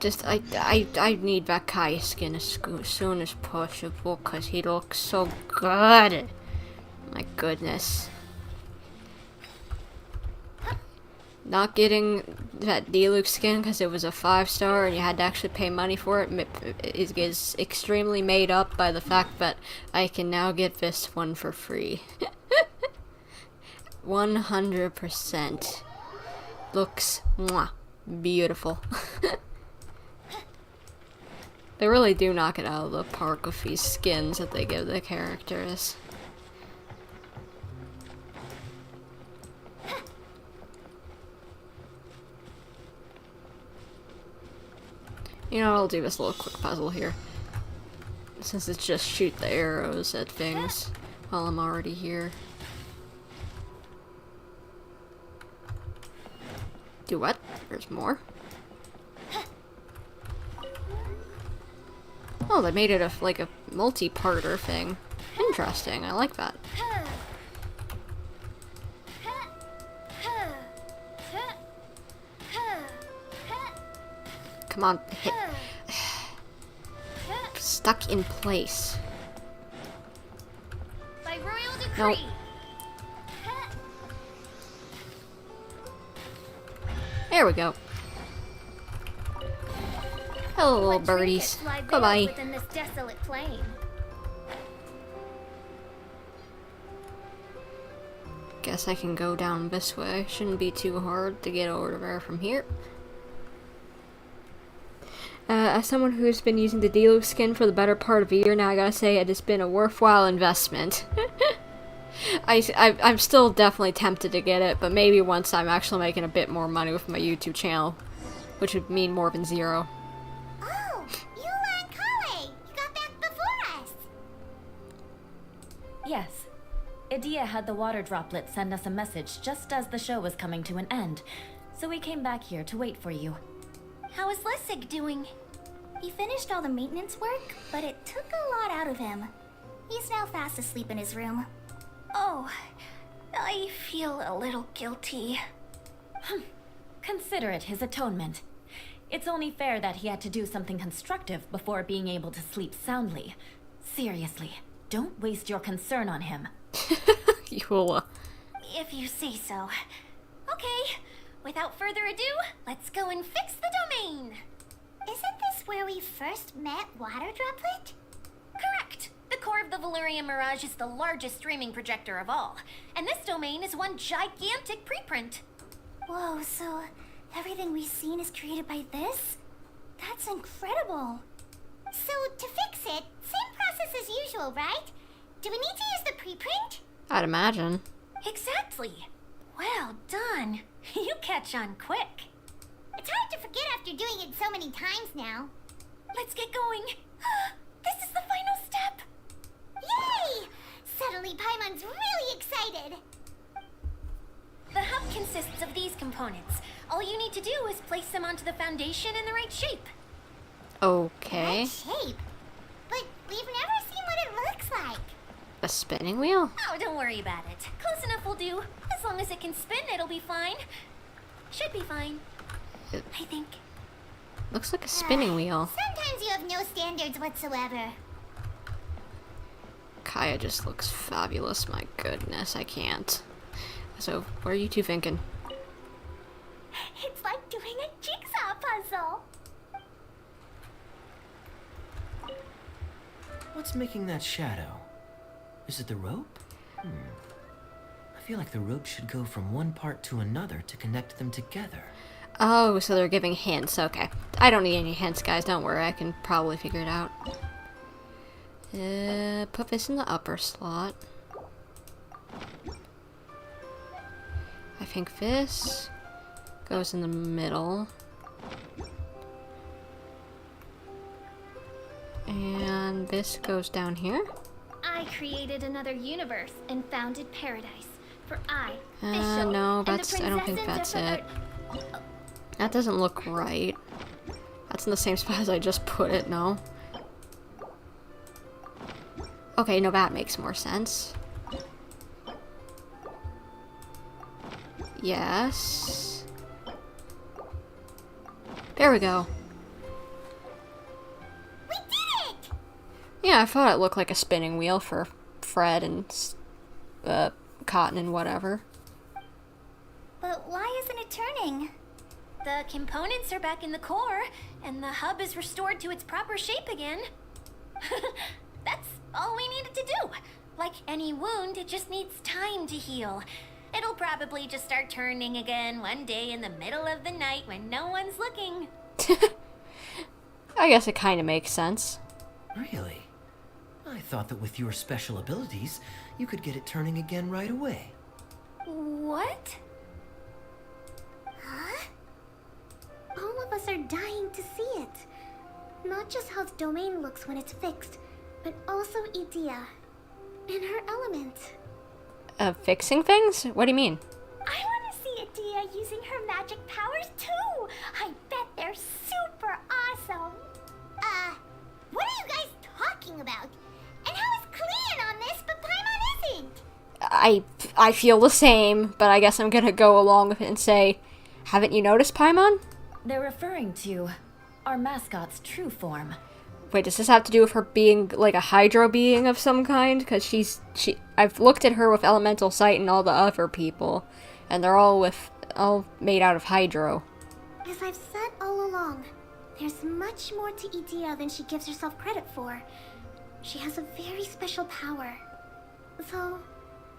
Just, I need that Kaeya skin as soon as possible, because he looks so good. My goodness. Not getting that deluxe skin because it was a 5-star and you had to actually pay money for it is extremely made up by the fact that I can now get this one for free. 100%. Looks beautiful. They really do knock it out of the park with these skins that they give the characters. You know, I'll do this little quick puzzle here. Since it's just shoot the arrows at things while I'm already here. Do what? There's more. Oh, they made it like a multi-parter thing. Interesting, I like that. Come on, hit. Stuck in place. By royal decree. Nope. There we go. Hello, little What birdies. trinkets lie veiled Goodbye. within this desolate plain? Guess I can go down this way. Shouldn't be too hard to get over there from here. As someone who's been using the deluxe skin for the better part of a year now, I gotta say it has been a worthwhile investment. I'm still definitely tempted to get it, but maybe once I'm actually making a bit more money with my YouTube channel, which would mean more than 0. Oh, Eula and Collei! You got back before us! Yes. Idea had the water droplet send us a message just as the show was coming to an end, so we came back here to wait for you. How is Lessig doing? He finished all the maintenance work, but it took a lot out of him. He's now fast asleep in his room. Oh, I feel a little guilty. Consider it his atonement. It's only fair that he had to do something constructive before being able to sleep soundly. Seriously, don't waste your concern on him. Eula. If you say so. Okay, without further ado, let's go and fix the domain. Isn't this where we first met Water Droplet? Correct. The core of the Valyrian Mirage is the largest streaming projector of all, and this domain is one gigantic preprint. Whoa, so everything we've seen is created by this? That's incredible. So, to fix it, same process as usual, right? Do we need to use the preprint? I'd imagine. Exactly. Well done. You catch on quick. It's hard to forget after doing it so many times now. Let's get going. This is the final step. Yay! Suddenly Paimon's really excited. The hub consists of these components. All you need to do is place them onto the foundation in the right shape. Okay. Right shape? But we've never seen what it looks like. A spinning wheel? Oh, don't worry about it. Close enough will do. As long as it can spin, it'll be fine. Should be fine. I think. Looks like a spinning wheel. Sometimes you have no standards whatsoever. Kaeya just looks fabulous. My goodness, I can't. So, what are you two thinking? It's like doing a jigsaw puzzle. What's making that shadow? Is it the rope? I feel like the rope should go from one part to another to connect them together. Oh, so they're giving hints. Okay. I don't need any hints, guys. Don't worry. I can probably figure it out. Put this in the upper slot. I think this goes in the middle. And this goes down here. I created another universe and founded paradise. For I, no, that's, I don't think that's it. That doesn't look right. That's in the same spot as I just put it, no? Okay, no, that makes more sense. Yes. There we go. We did it! Yeah, I thought it looked like a spinning wheel for Fred and Cotton and whatever. But why isn't it turning? The components are back in the core, and the hub is restored to its proper shape again. That's all we needed to do. Like any wound, it just needs time to heal. It'll probably just start turning again one day in the middle of the night when no one's looking. I guess it kind of makes sense. Really? I thought that with your special abilities, you could get it turning again right away. What? Huh? all of us are dying to see it. Not just how the domain looks when it's fixed, but also Edea and her element. Fixing things? What do you mean? I want to see Edea using her magic powers too. I bet they're super awesome. What are you guys talking about? And how is Klee in on this, but Paimon isn't? I feel the same, but I guess I'm gonna go along with it and say, haven't you noticed Paimon? They're referring to our mascot's true form. Wait, does this have to do with her being like a hydro being of some kind? Because I've looked at her with elemental sight and all the other people, and they're all made out of hydro. As I've said all along, there's much more to Edea than she gives herself credit for. She has a very special power. Though,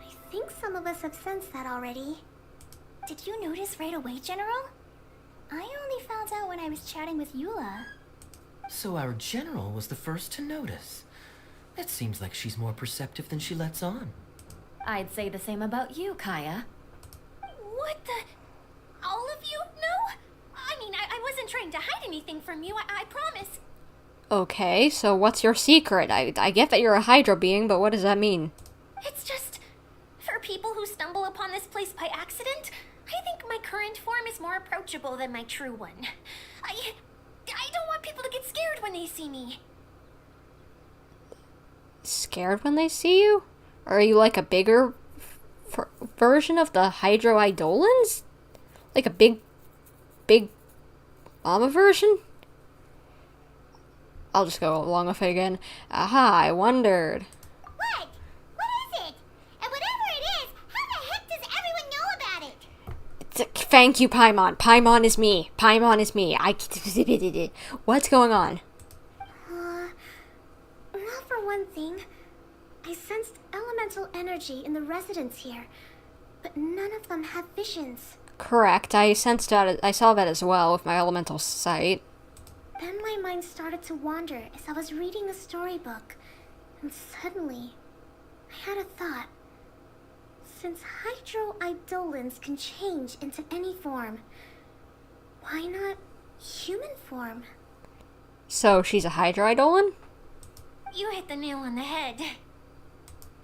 I think some of us have sensed that already. Did you notice right away, General? I only found out when I was chatting with Eula. So our general was the first to notice. It seems like she's more perceptive than she lets on. I'd say the same about you, Kaeya. What the? All of you? No? I mean, I wasn't trying to hide anything from you, I promise. Okay, so what's your secret? I get that you're a hydro being, but what does that mean? It's just, for people who stumble upon this place by accident, I think my current form is more approachable than my true one. I don't want people to get scared when they see me. Scared when they see you? Are you like a bigger version of the Hydroidolans? Like a big mama version? I'll just go along with it again. Aha, I wondered. What? What is it? And whatever it is, how the heck does everyone know about it? Thank you, Paimon. Paimon is me. Paimon is me. What's going on? Well, for one thing, I sensed elemental energy in the residents here, but none of them have visions. Correct. I sensed that. I saw that as well with my elemental sight. Then my mind started to wander as I was reading a storybook, and suddenly, I had a thought. Since Hydroidolans can change into any form, why not human form? So she's a Hydroidolan? You hit the nail on the head.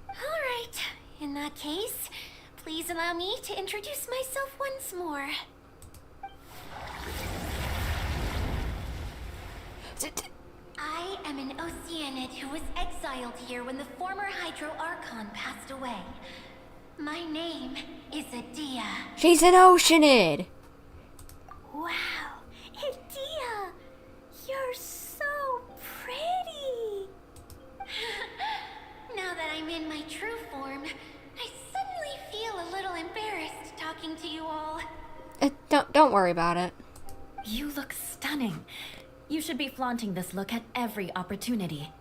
Alright, in that case, please allow me to introduce myself once more. I am an Oceanid who was exiled here when the former Hydro Archon passed away. My name is Adia. She's an Oceanid! Wow, Adia! You're so pretty! Now that I'm in my true form, I suddenly feel a little embarrassed talking to you all. Don't worry about it. You look stunning. You should be flaunting this look at every opportunity.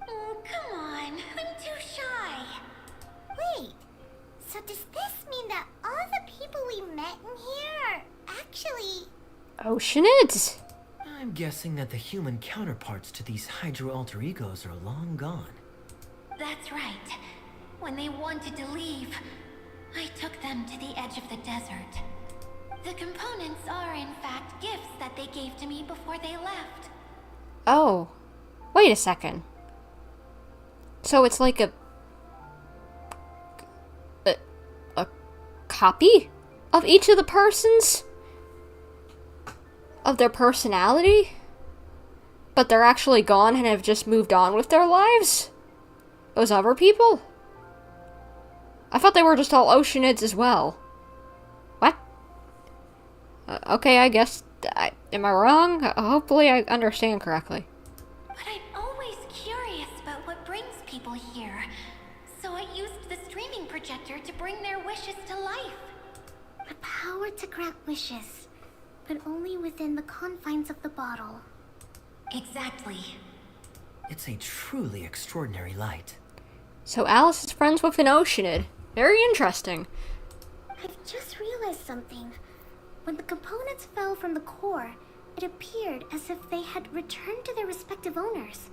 Oh, come on. I'm too shy. Wait, so does this mean that all the people we met in here are actually... Oceanids? I'm guessing that the human counterparts to these Hydro alter egos are long gone. That's right. When they wanted to leave, I took them to the edge of the desert. The components are, in fact, gifts that they gave to me before they left. Oh. Wait a second. So it's like a copy of each of the persons? Of their personality? But they're actually gone and have just moved on with their lives? Those other people? I thought they were just all Oceanids as well. What? Okay, I guess... am I wrong? Hopefully I understand correctly. But I'm always curious about what brings people here. So I used the streaming projector to bring their wishes to life. The power to grant wishes, but only within the confines of the bottle. Exactly. It's a truly extraordinary light. So Alice is friends with an Oceanid. Very interesting. I've just realized something. When the components fell from the core, it appeared as if they had returned to their respective owners.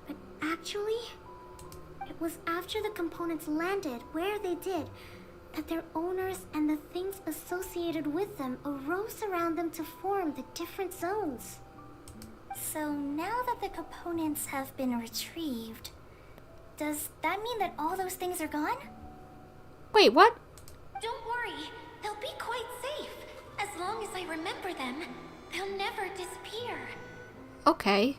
But actually, it was after the components landed where they did that their owners and the things associated with them arose around them to form the different zones. So now that the components have been retrieved, does that mean that all those things are gone? Wait, what? Don't worry, they'll be quite safe. As long as I remember them, they'll never disappear. Okay.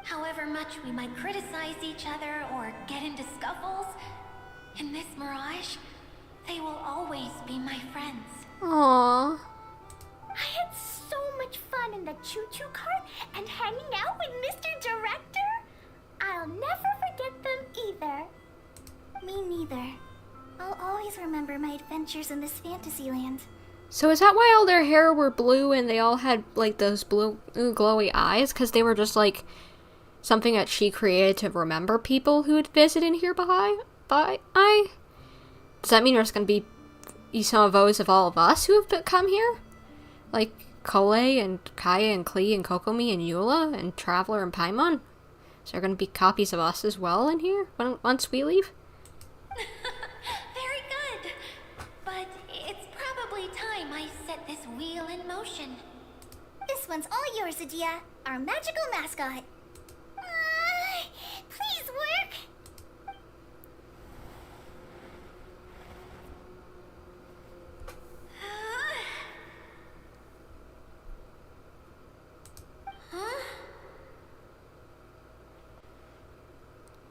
However much we might criticize each other or get into scuffles, in this mirage, they will always be my friends. Aww. I had so much fun in the choo-choo cart and hanging out with Mr. Director. I'll never forget them either. Me neither. I'll always remember my adventures in this fantasy land. So is that why all their hair were blue and they all had, like, those blue glowy eyes? Because they were just, like, something that she created to remember people who had visited here Does that mean there's going to be some of those of all of us who have come here? Like, Collei and Kaeya and Klee and Kokomi and Eula and Traveler and Paimon? Is there going to be copies of us as well in here once we leave? Very good. But it's probably time I set this wheel in motion. This one's all yours, Adia, our magical mascot. Please work.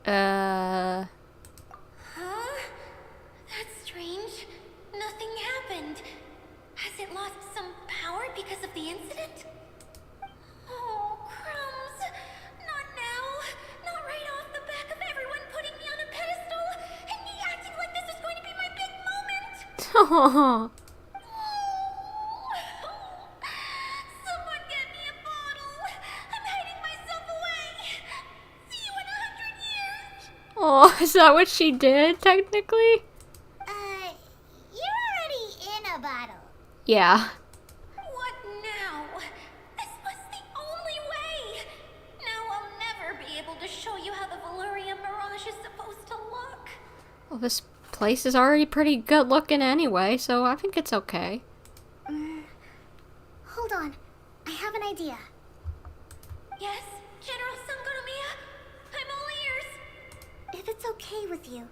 Huh? That's strange. Nothing happened. Has it lost some power because of the incident? Oh, crumbs. Not now. Not right off the back of everyone putting me on a pedestal and me acting like this is going to be my big moment. Oh. Someone get me a bottle. I'm hiding myself away. See you in 100 years. Oh, is that what she did, technically? You're already in a bottle. Yeah. What now? This was the only way. Now I'll never be able to show you how the Veluria Mirage is supposed to look. Well, this place is already pretty good looking anyway, so I think it's okay. Hold on. I have an idea. Yes, General Sangonomiya? I'm all ears. If it's okay with you,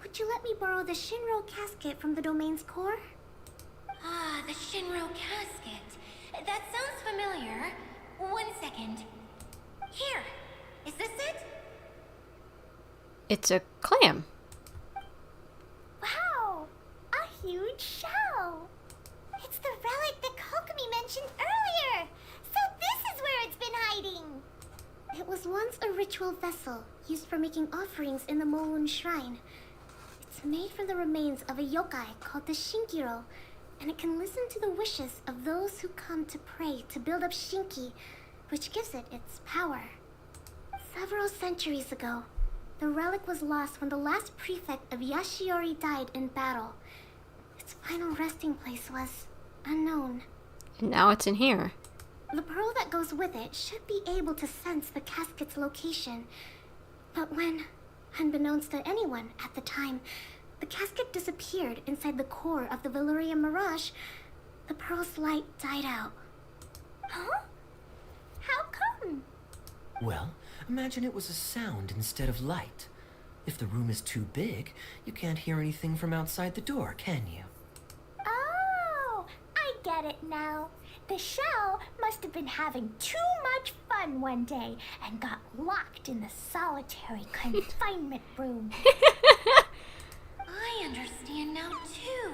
would you let me borrow the Shinro casket from the domain's core? Ah, the Shinro casket. That sounds familiar. 1 second. Here. Is this it? It's a clam. Wow! A huge shell! It's the relic that Kokomi mentioned earlier! So this is where it's been hiding! It was once a ritual vessel used for making offerings in the Molun Shrine. It's made from the remains of a yokai called the Shinkiro, and it can listen to the wishes of those who come to pray to build up Shinki, which gives it its power. Several centuries ago, the relic was lost when the last prefect of Yashiori died in battle. Its final resting place was unknown. And now it's in here. The pearl that goes with it should be able to sense the casket's location. But when, unbeknownst to anyone at the time, the casket disappeared inside the core of the Veluria Mirage, the pearl's light died out. Huh? How come? Well, imagine it was a sound instead of light. If the room is too big, you can't hear anything from outside the door, can you? Oh, I get it now. The shell must have been having too much fun one day and got locked in the solitary confinement room. I understand now, too.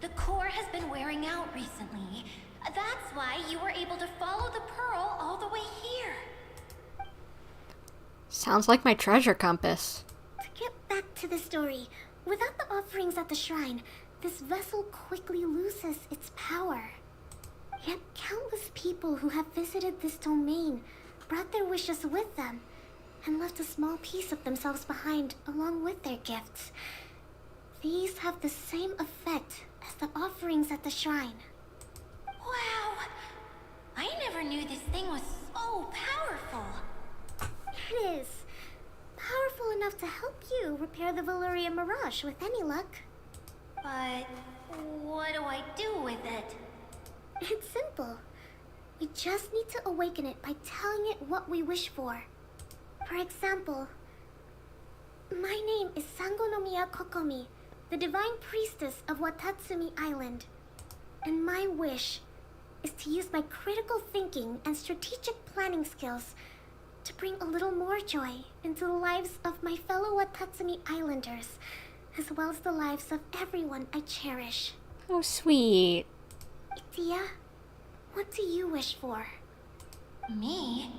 The core has been wearing out recently. That's why you were able to follow the pearl all the way here. Sounds like my treasure compass. To get back to the story, without the offerings at the shrine, this vessel quickly loses its power. Yet countless people who have visited this domain brought their wishes with them and left a small piece of themselves behind along with their gifts. These have the same effect as the offerings at the shrine. Wow! I never knew this thing was so powerful. It is. Powerful enough to help you repair the Veluria Mirage with any luck. But what do I do with it? It's simple. We just need to awaken it by telling it what we wish for. For example, my name is Sangonomiya Kokomi, the divine priestess of Watatsumi Island. And my wish is to use my critical thinking and strategic planning skills to bring a little more joy into the lives of my fellow Watatsumi Islanders, as well as the lives of everyone I cherish. Oh, sweet. Tia, what do you wish for? Me?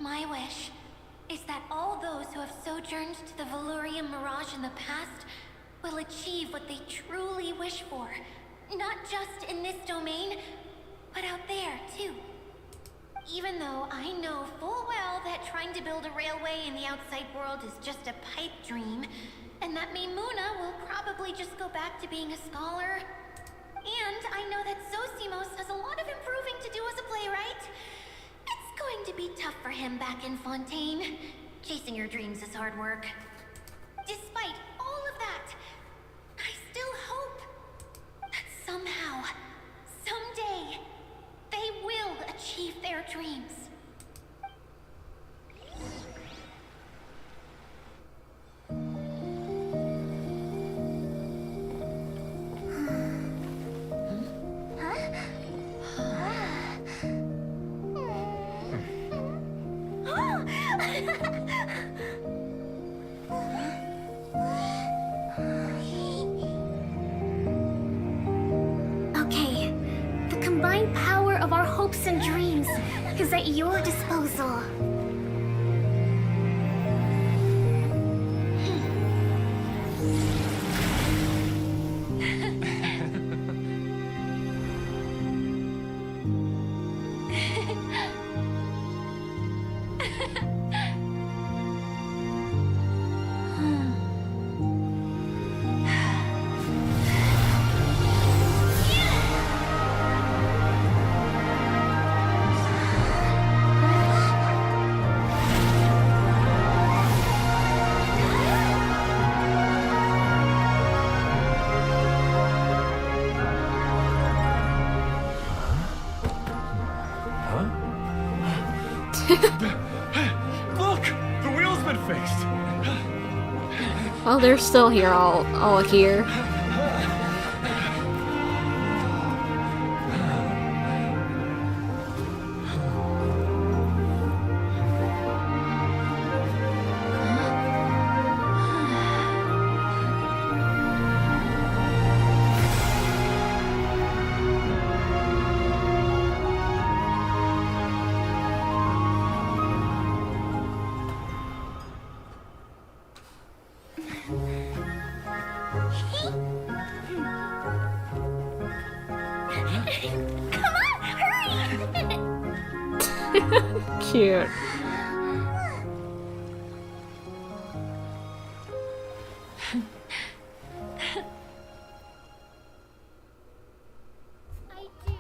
My wish is that all those who have sojourned to the Veluria Mirage in the past will achieve what they truly wish for. Not just in this domain, but out there, too. Even though I know full well that trying to build a railway in the outside world is just a pipe dream, and that Mimuna will probably just go back to being a scholar. And I know that Zosimos has a lot of improving to do as a playwright. It's going to be tough for him back in Fontaine. Chasing your dreams is hard work. Despite all of that, I still hope that somehow, someday, they will achieve their dreams. Okay, the combined power of our hopes and dreams is at your disposal. Look! The wheel's been fixed! Well, they're still here, all here. Come on, hurry! Cute. I do.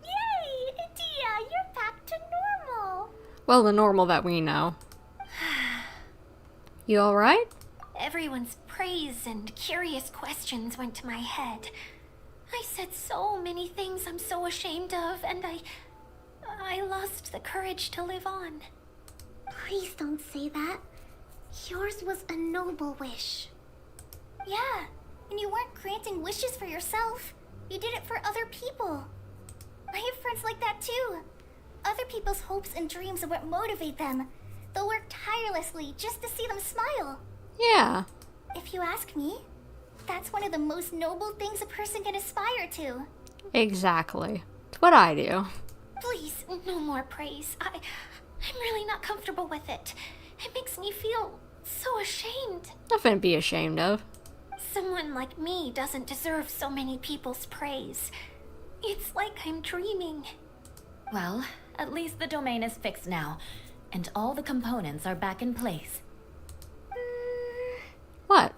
Yay! Dia, you're back to normal. Well, the normal that we know. You alright? Everyone's praise and curious questions went to my head. I said so many things I'm so ashamed of, and I lost the courage to live on. Please don't say that. Yours was a noble wish. Yeah, and you weren't granting wishes for yourself. You did it for other people. I have friends like that too. Other people's hopes and dreams are what motivate them. They'll work tirelessly just to see them smile. Yeah. If you ask me, that's one of the most noble things a person can aspire to. Exactly. It's what I do. Please, no more praise. I'm really not comfortable with it. It makes me feel so ashamed. Nothing to be ashamed of. Someone like me doesn't deserve so many people's praise. It's like I'm dreaming. Well, at least the domain is fixed now, and all the components are back in place. What?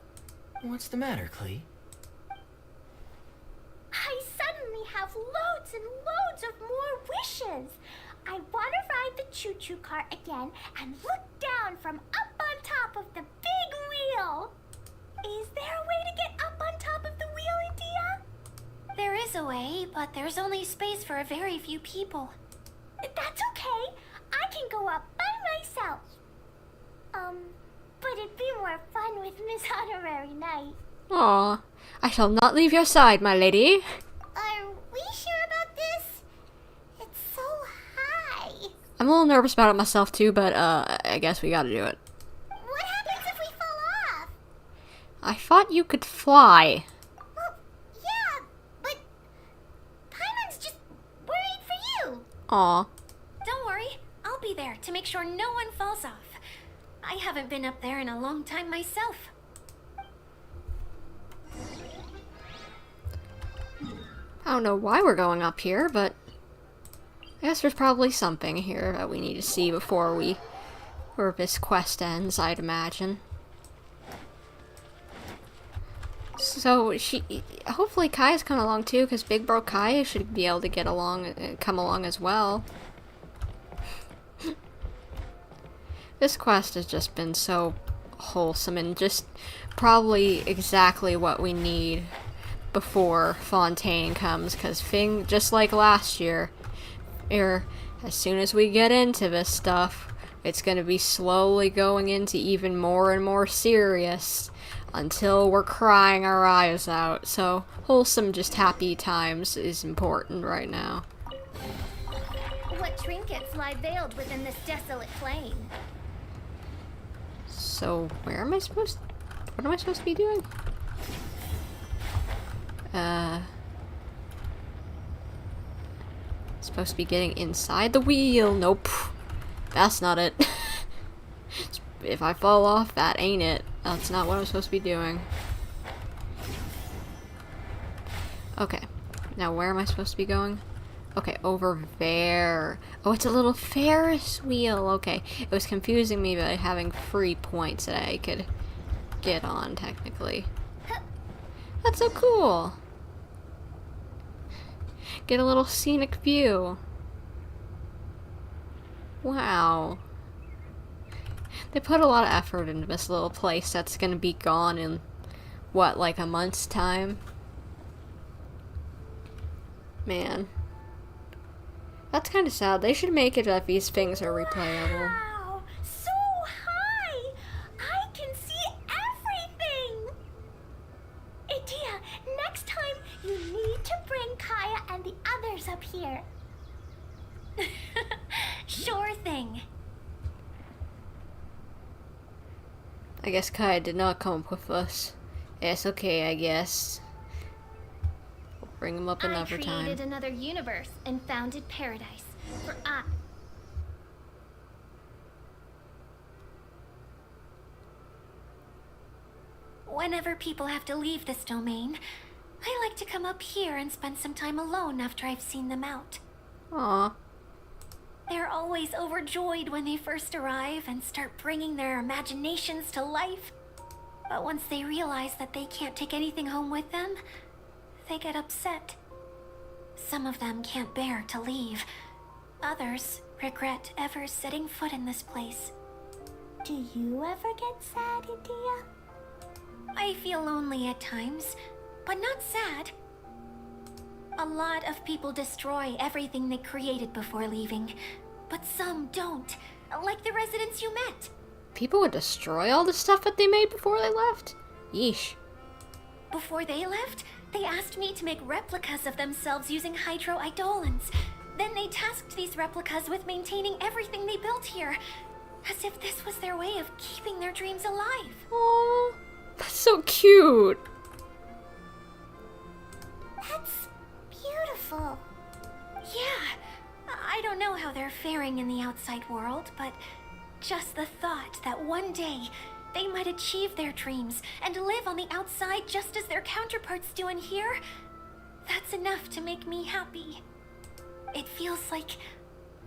What's the matter, Klee? I suddenly have loads and loads of more wishes. I want to ride the choo-choo cart again and look down from up on top of the big wheel. Is there a way to get up on top of the wheel, India? There is a way, but there's only space for a very few people. That's okay. I can go up by myself. But it'd be more fun with Miss Honorary Knight. Aw. I shall not leave your side, my lady. Are we sure about this? It's so high. I'm a little nervous about it myself too, but I guess we gotta do it. What happens if we fall off? I thought you could fly. Well, yeah, but Paimon's just worried for you. Aw. Don't worry, I'll be there to make sure no one falls off. I haven't been up there in a long time myself. I don't know why we're going up here, but I guess there's probably something here that we need to see before this quest ends, I'd imagine. So hopefully Kaeya's coming along too, because Big Bro Kaeya should be able to come along as well. This quest has just been so wholesome and just probably exactly what we need before Fontaine comes, because just like last year, as soon as we get into this stuff, it's going to be slowly going into even more and more serious until we're crying our eyes out. So wholesome, just happy times is important right now. what trinkets lie veiled within this desolate plain. So, where am I supposed... What am I supposed to be doing? Supposed to be getting inside the wheel. Nope. That's not it. If I fall off, that ain't it. That's not what I'm supposed to be doing. Okay. Now, where am I supposed to be going? Okay, over there. Oh, it's a little Ferris wheel. Okay. It was confusing me by having free points that I could get on, technically. That's so cool. Get a little scenic view. Wow. They put a lot of effort into this little place that's gonna be gone in, what, like a month's time? Man. That's kind of sad. They should make it that these things are replayable. Wow! So high! I can see everything! Idia, next time you need to bring Kaeya and the others up here. Sure thing. I guess Kaeya did not come up with us. It's okay, I guess. We'll bring him up another time. I created another universe and founded paradise. For Whenever people have to leave this domain, I like to come up here and spend some time alone after I've seen them out. Aw. They're always overjoyed when they first arrive and start bringing their imaginations to life. But once they realize that they can't take anything home with them, they get upset. Some of them can't bear to leave. Others regret ever setting foot in this place. Do you ever get sad, Idia? I feel lonely at times, but not sad. A lot of people destroy everything they created before leaving, but some don't, like the residents you met. People would destroy all the stuff that they made before they left? Yeesh. Before they left, they asked me to make replicas of themselves using hydro-eidolons. Then they tasked these replicas with maintaining everything they built here, as if this was their way of keeping their dreams alive. Aww, that's so cute. That's beautiful. Yeah, I don't know how they're faring in the outside world, but just the thought that one day they might achieve their dreams and live on the outside just as their counterparts do in here, that's enough to make me happy. It feels like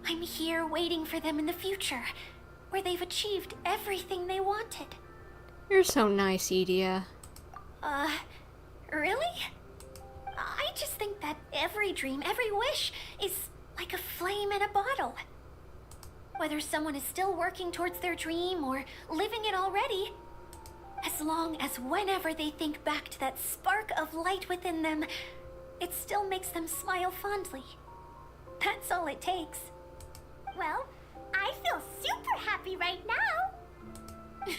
I'm here waiting for them in the future, where they've achieved everything they wanted. You're so nice, Idia. Really? I just think that every dream, every wish is like a flame in a bottle. Whether someone is still working towards their dream or living it already, as long as whenever they think back to that spark of light within them, it still makes them smile fondly. That's all it takes. Well, I feel super happy right now.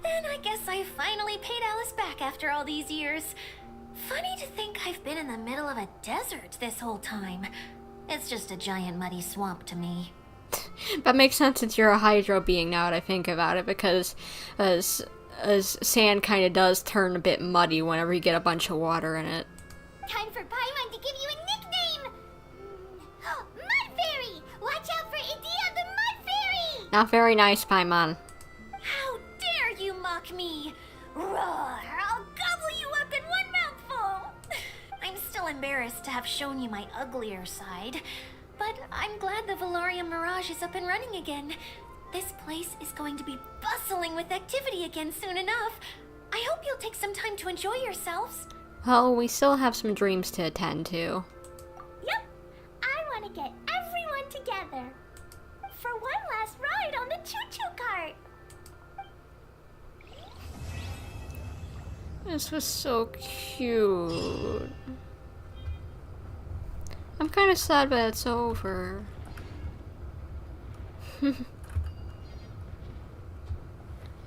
Then I guess I finally paid Alice back after all these years. Funny to think I've been in the middle of a desert this whole time. It's just a giant muddy swamp to me. That makes sense since you're a hydro being now that I think about it, because as sand kind of does turn a bit muddy whenever you get a bunch of water in it. Time for Paimon to give you a nickname! Mud Fairy! Watch out for Idia the Mud Fairy! Not very nice, Paimon. How dare you mock me! Roar! I'll gobble you up in one mouthful! I'm still embarrassed to have shown you my uglier side, but I'm glad the Valorium Mirage is up and running again. This place is going to be bustling with activity again soon enough. I hope you'll take some time to enjoy yourselves. Well, we still have some dreams to attend to. Yep, I want to get everyone together for one last ride on the choo-choo cart. This was so cute. I'm kind of sad that it's over.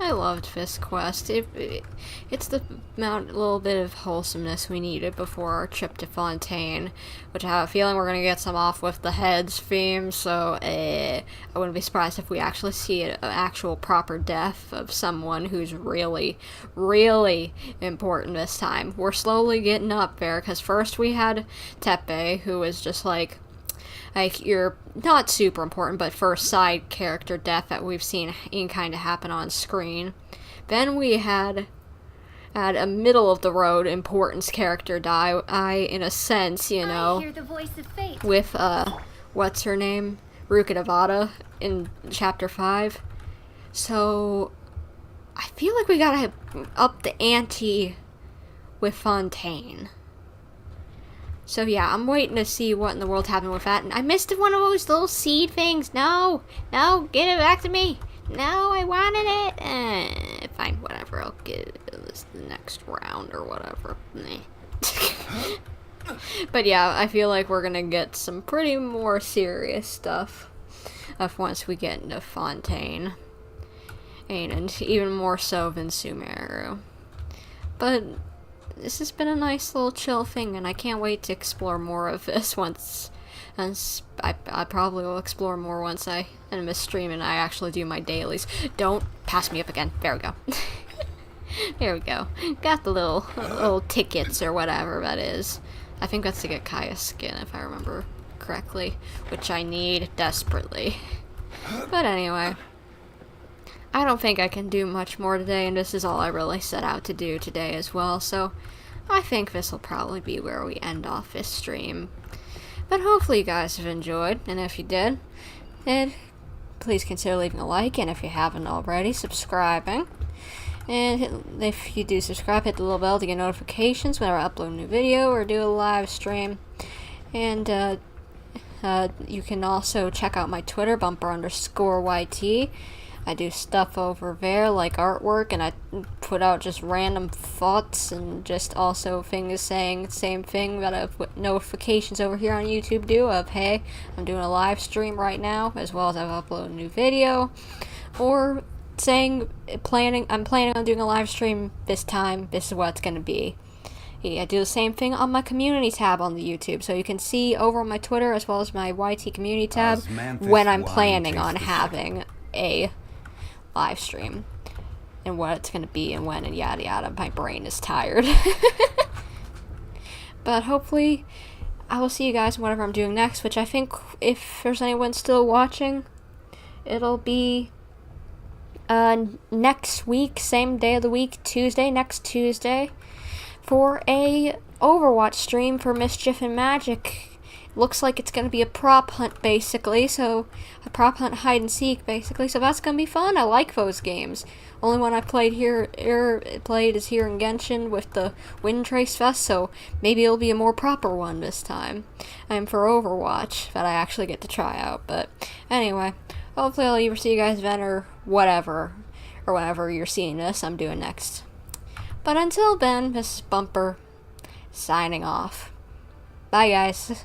I loved this quest. It's the little bit of wholesomeness we needed before our trip to Fontaine, which I have a feeling we're going to get some off with the heads theme, so I wouldn't be surprised if we actually see an actual proper death of someone who's really, really important this time. We're slowly getting up there, because first we had Tepe, who was just like you're not super important, but first side character death that we've seen kind of happen on screen. Then we had a middle of the road importance character die, in a sense, you know, I hear the voice of fate. with what's her name, Rukadavada in chapter 5. So I feel like we gotta up the ante with Fontaine. So yeah, I'm waiting to see what in the world happened with that. And I missed one of those little seed things. No, get it back to me. No, I wanted it. Fine, whatever. I'll get this the next round or whatever. But yeah, I feel like we're gonna get some pretty more serious stuff once we get into Fontaine. And even more so than Sumeru. But this has been a nice little chill thing, and I can't wait to explore more of this once. And I probably will explore more once I end this stream and I actually do my dailies. Don't pass me up again. There we go. There we go. Got the little tickets or whatever that is. I think that's to get Kaeya skin, if I remember correctly, which I need desperately. But anyway, I don't think I can do much more today, and this is all I really set out to do today as well, so I think this will probably be where we end off this stream. But hopefully you guys have enjoyed, and if you did, then please consider leaving a like, and if you haven't already, subscribing. And if you do subscribe, hit the little bell to get notifications whenever I upload a new video or do a live stream. And you can also check out my Twitter, bumper_YT. I do stuff over there like artwork, and I put out just random thoughts and just also things saying the same thing that notifications over here on YouTube do of, hey, I'm doing a live stream right now, as well as I've uploaded a new video, or saying I'm planning on doing a live stream this time, this is what it's going to be. Yeah, I do the same thing on my community tab on the YouTube, so you can see over on my Twitter as well as my YT community tab when I'm planning on having a live stream and what it's going to be and when and yada yada. My brain is tired. But hopefully I will see you guys whatever I'm doing next, which I think if there's anyone still watching, it'll be next week, same day of the week, next Tuesday, for a Overwatch stream for Mischief and Magic. Looks like it's going to be a prop hunt, basically, so a prop hunt hide and seek, basically, so that's going to be fun. I like those games. Only one I played is here in Genshin with the Wind Trace Fest, so maybe it'll be a more proper one this time. I'm for Overwatch that I actually get to try out, but anyway, hopefully I'll either see you guys then or whatever, or whenever you're seeing this, I'm doing next. But until then, this is Bumper, signing off. Bye, guys.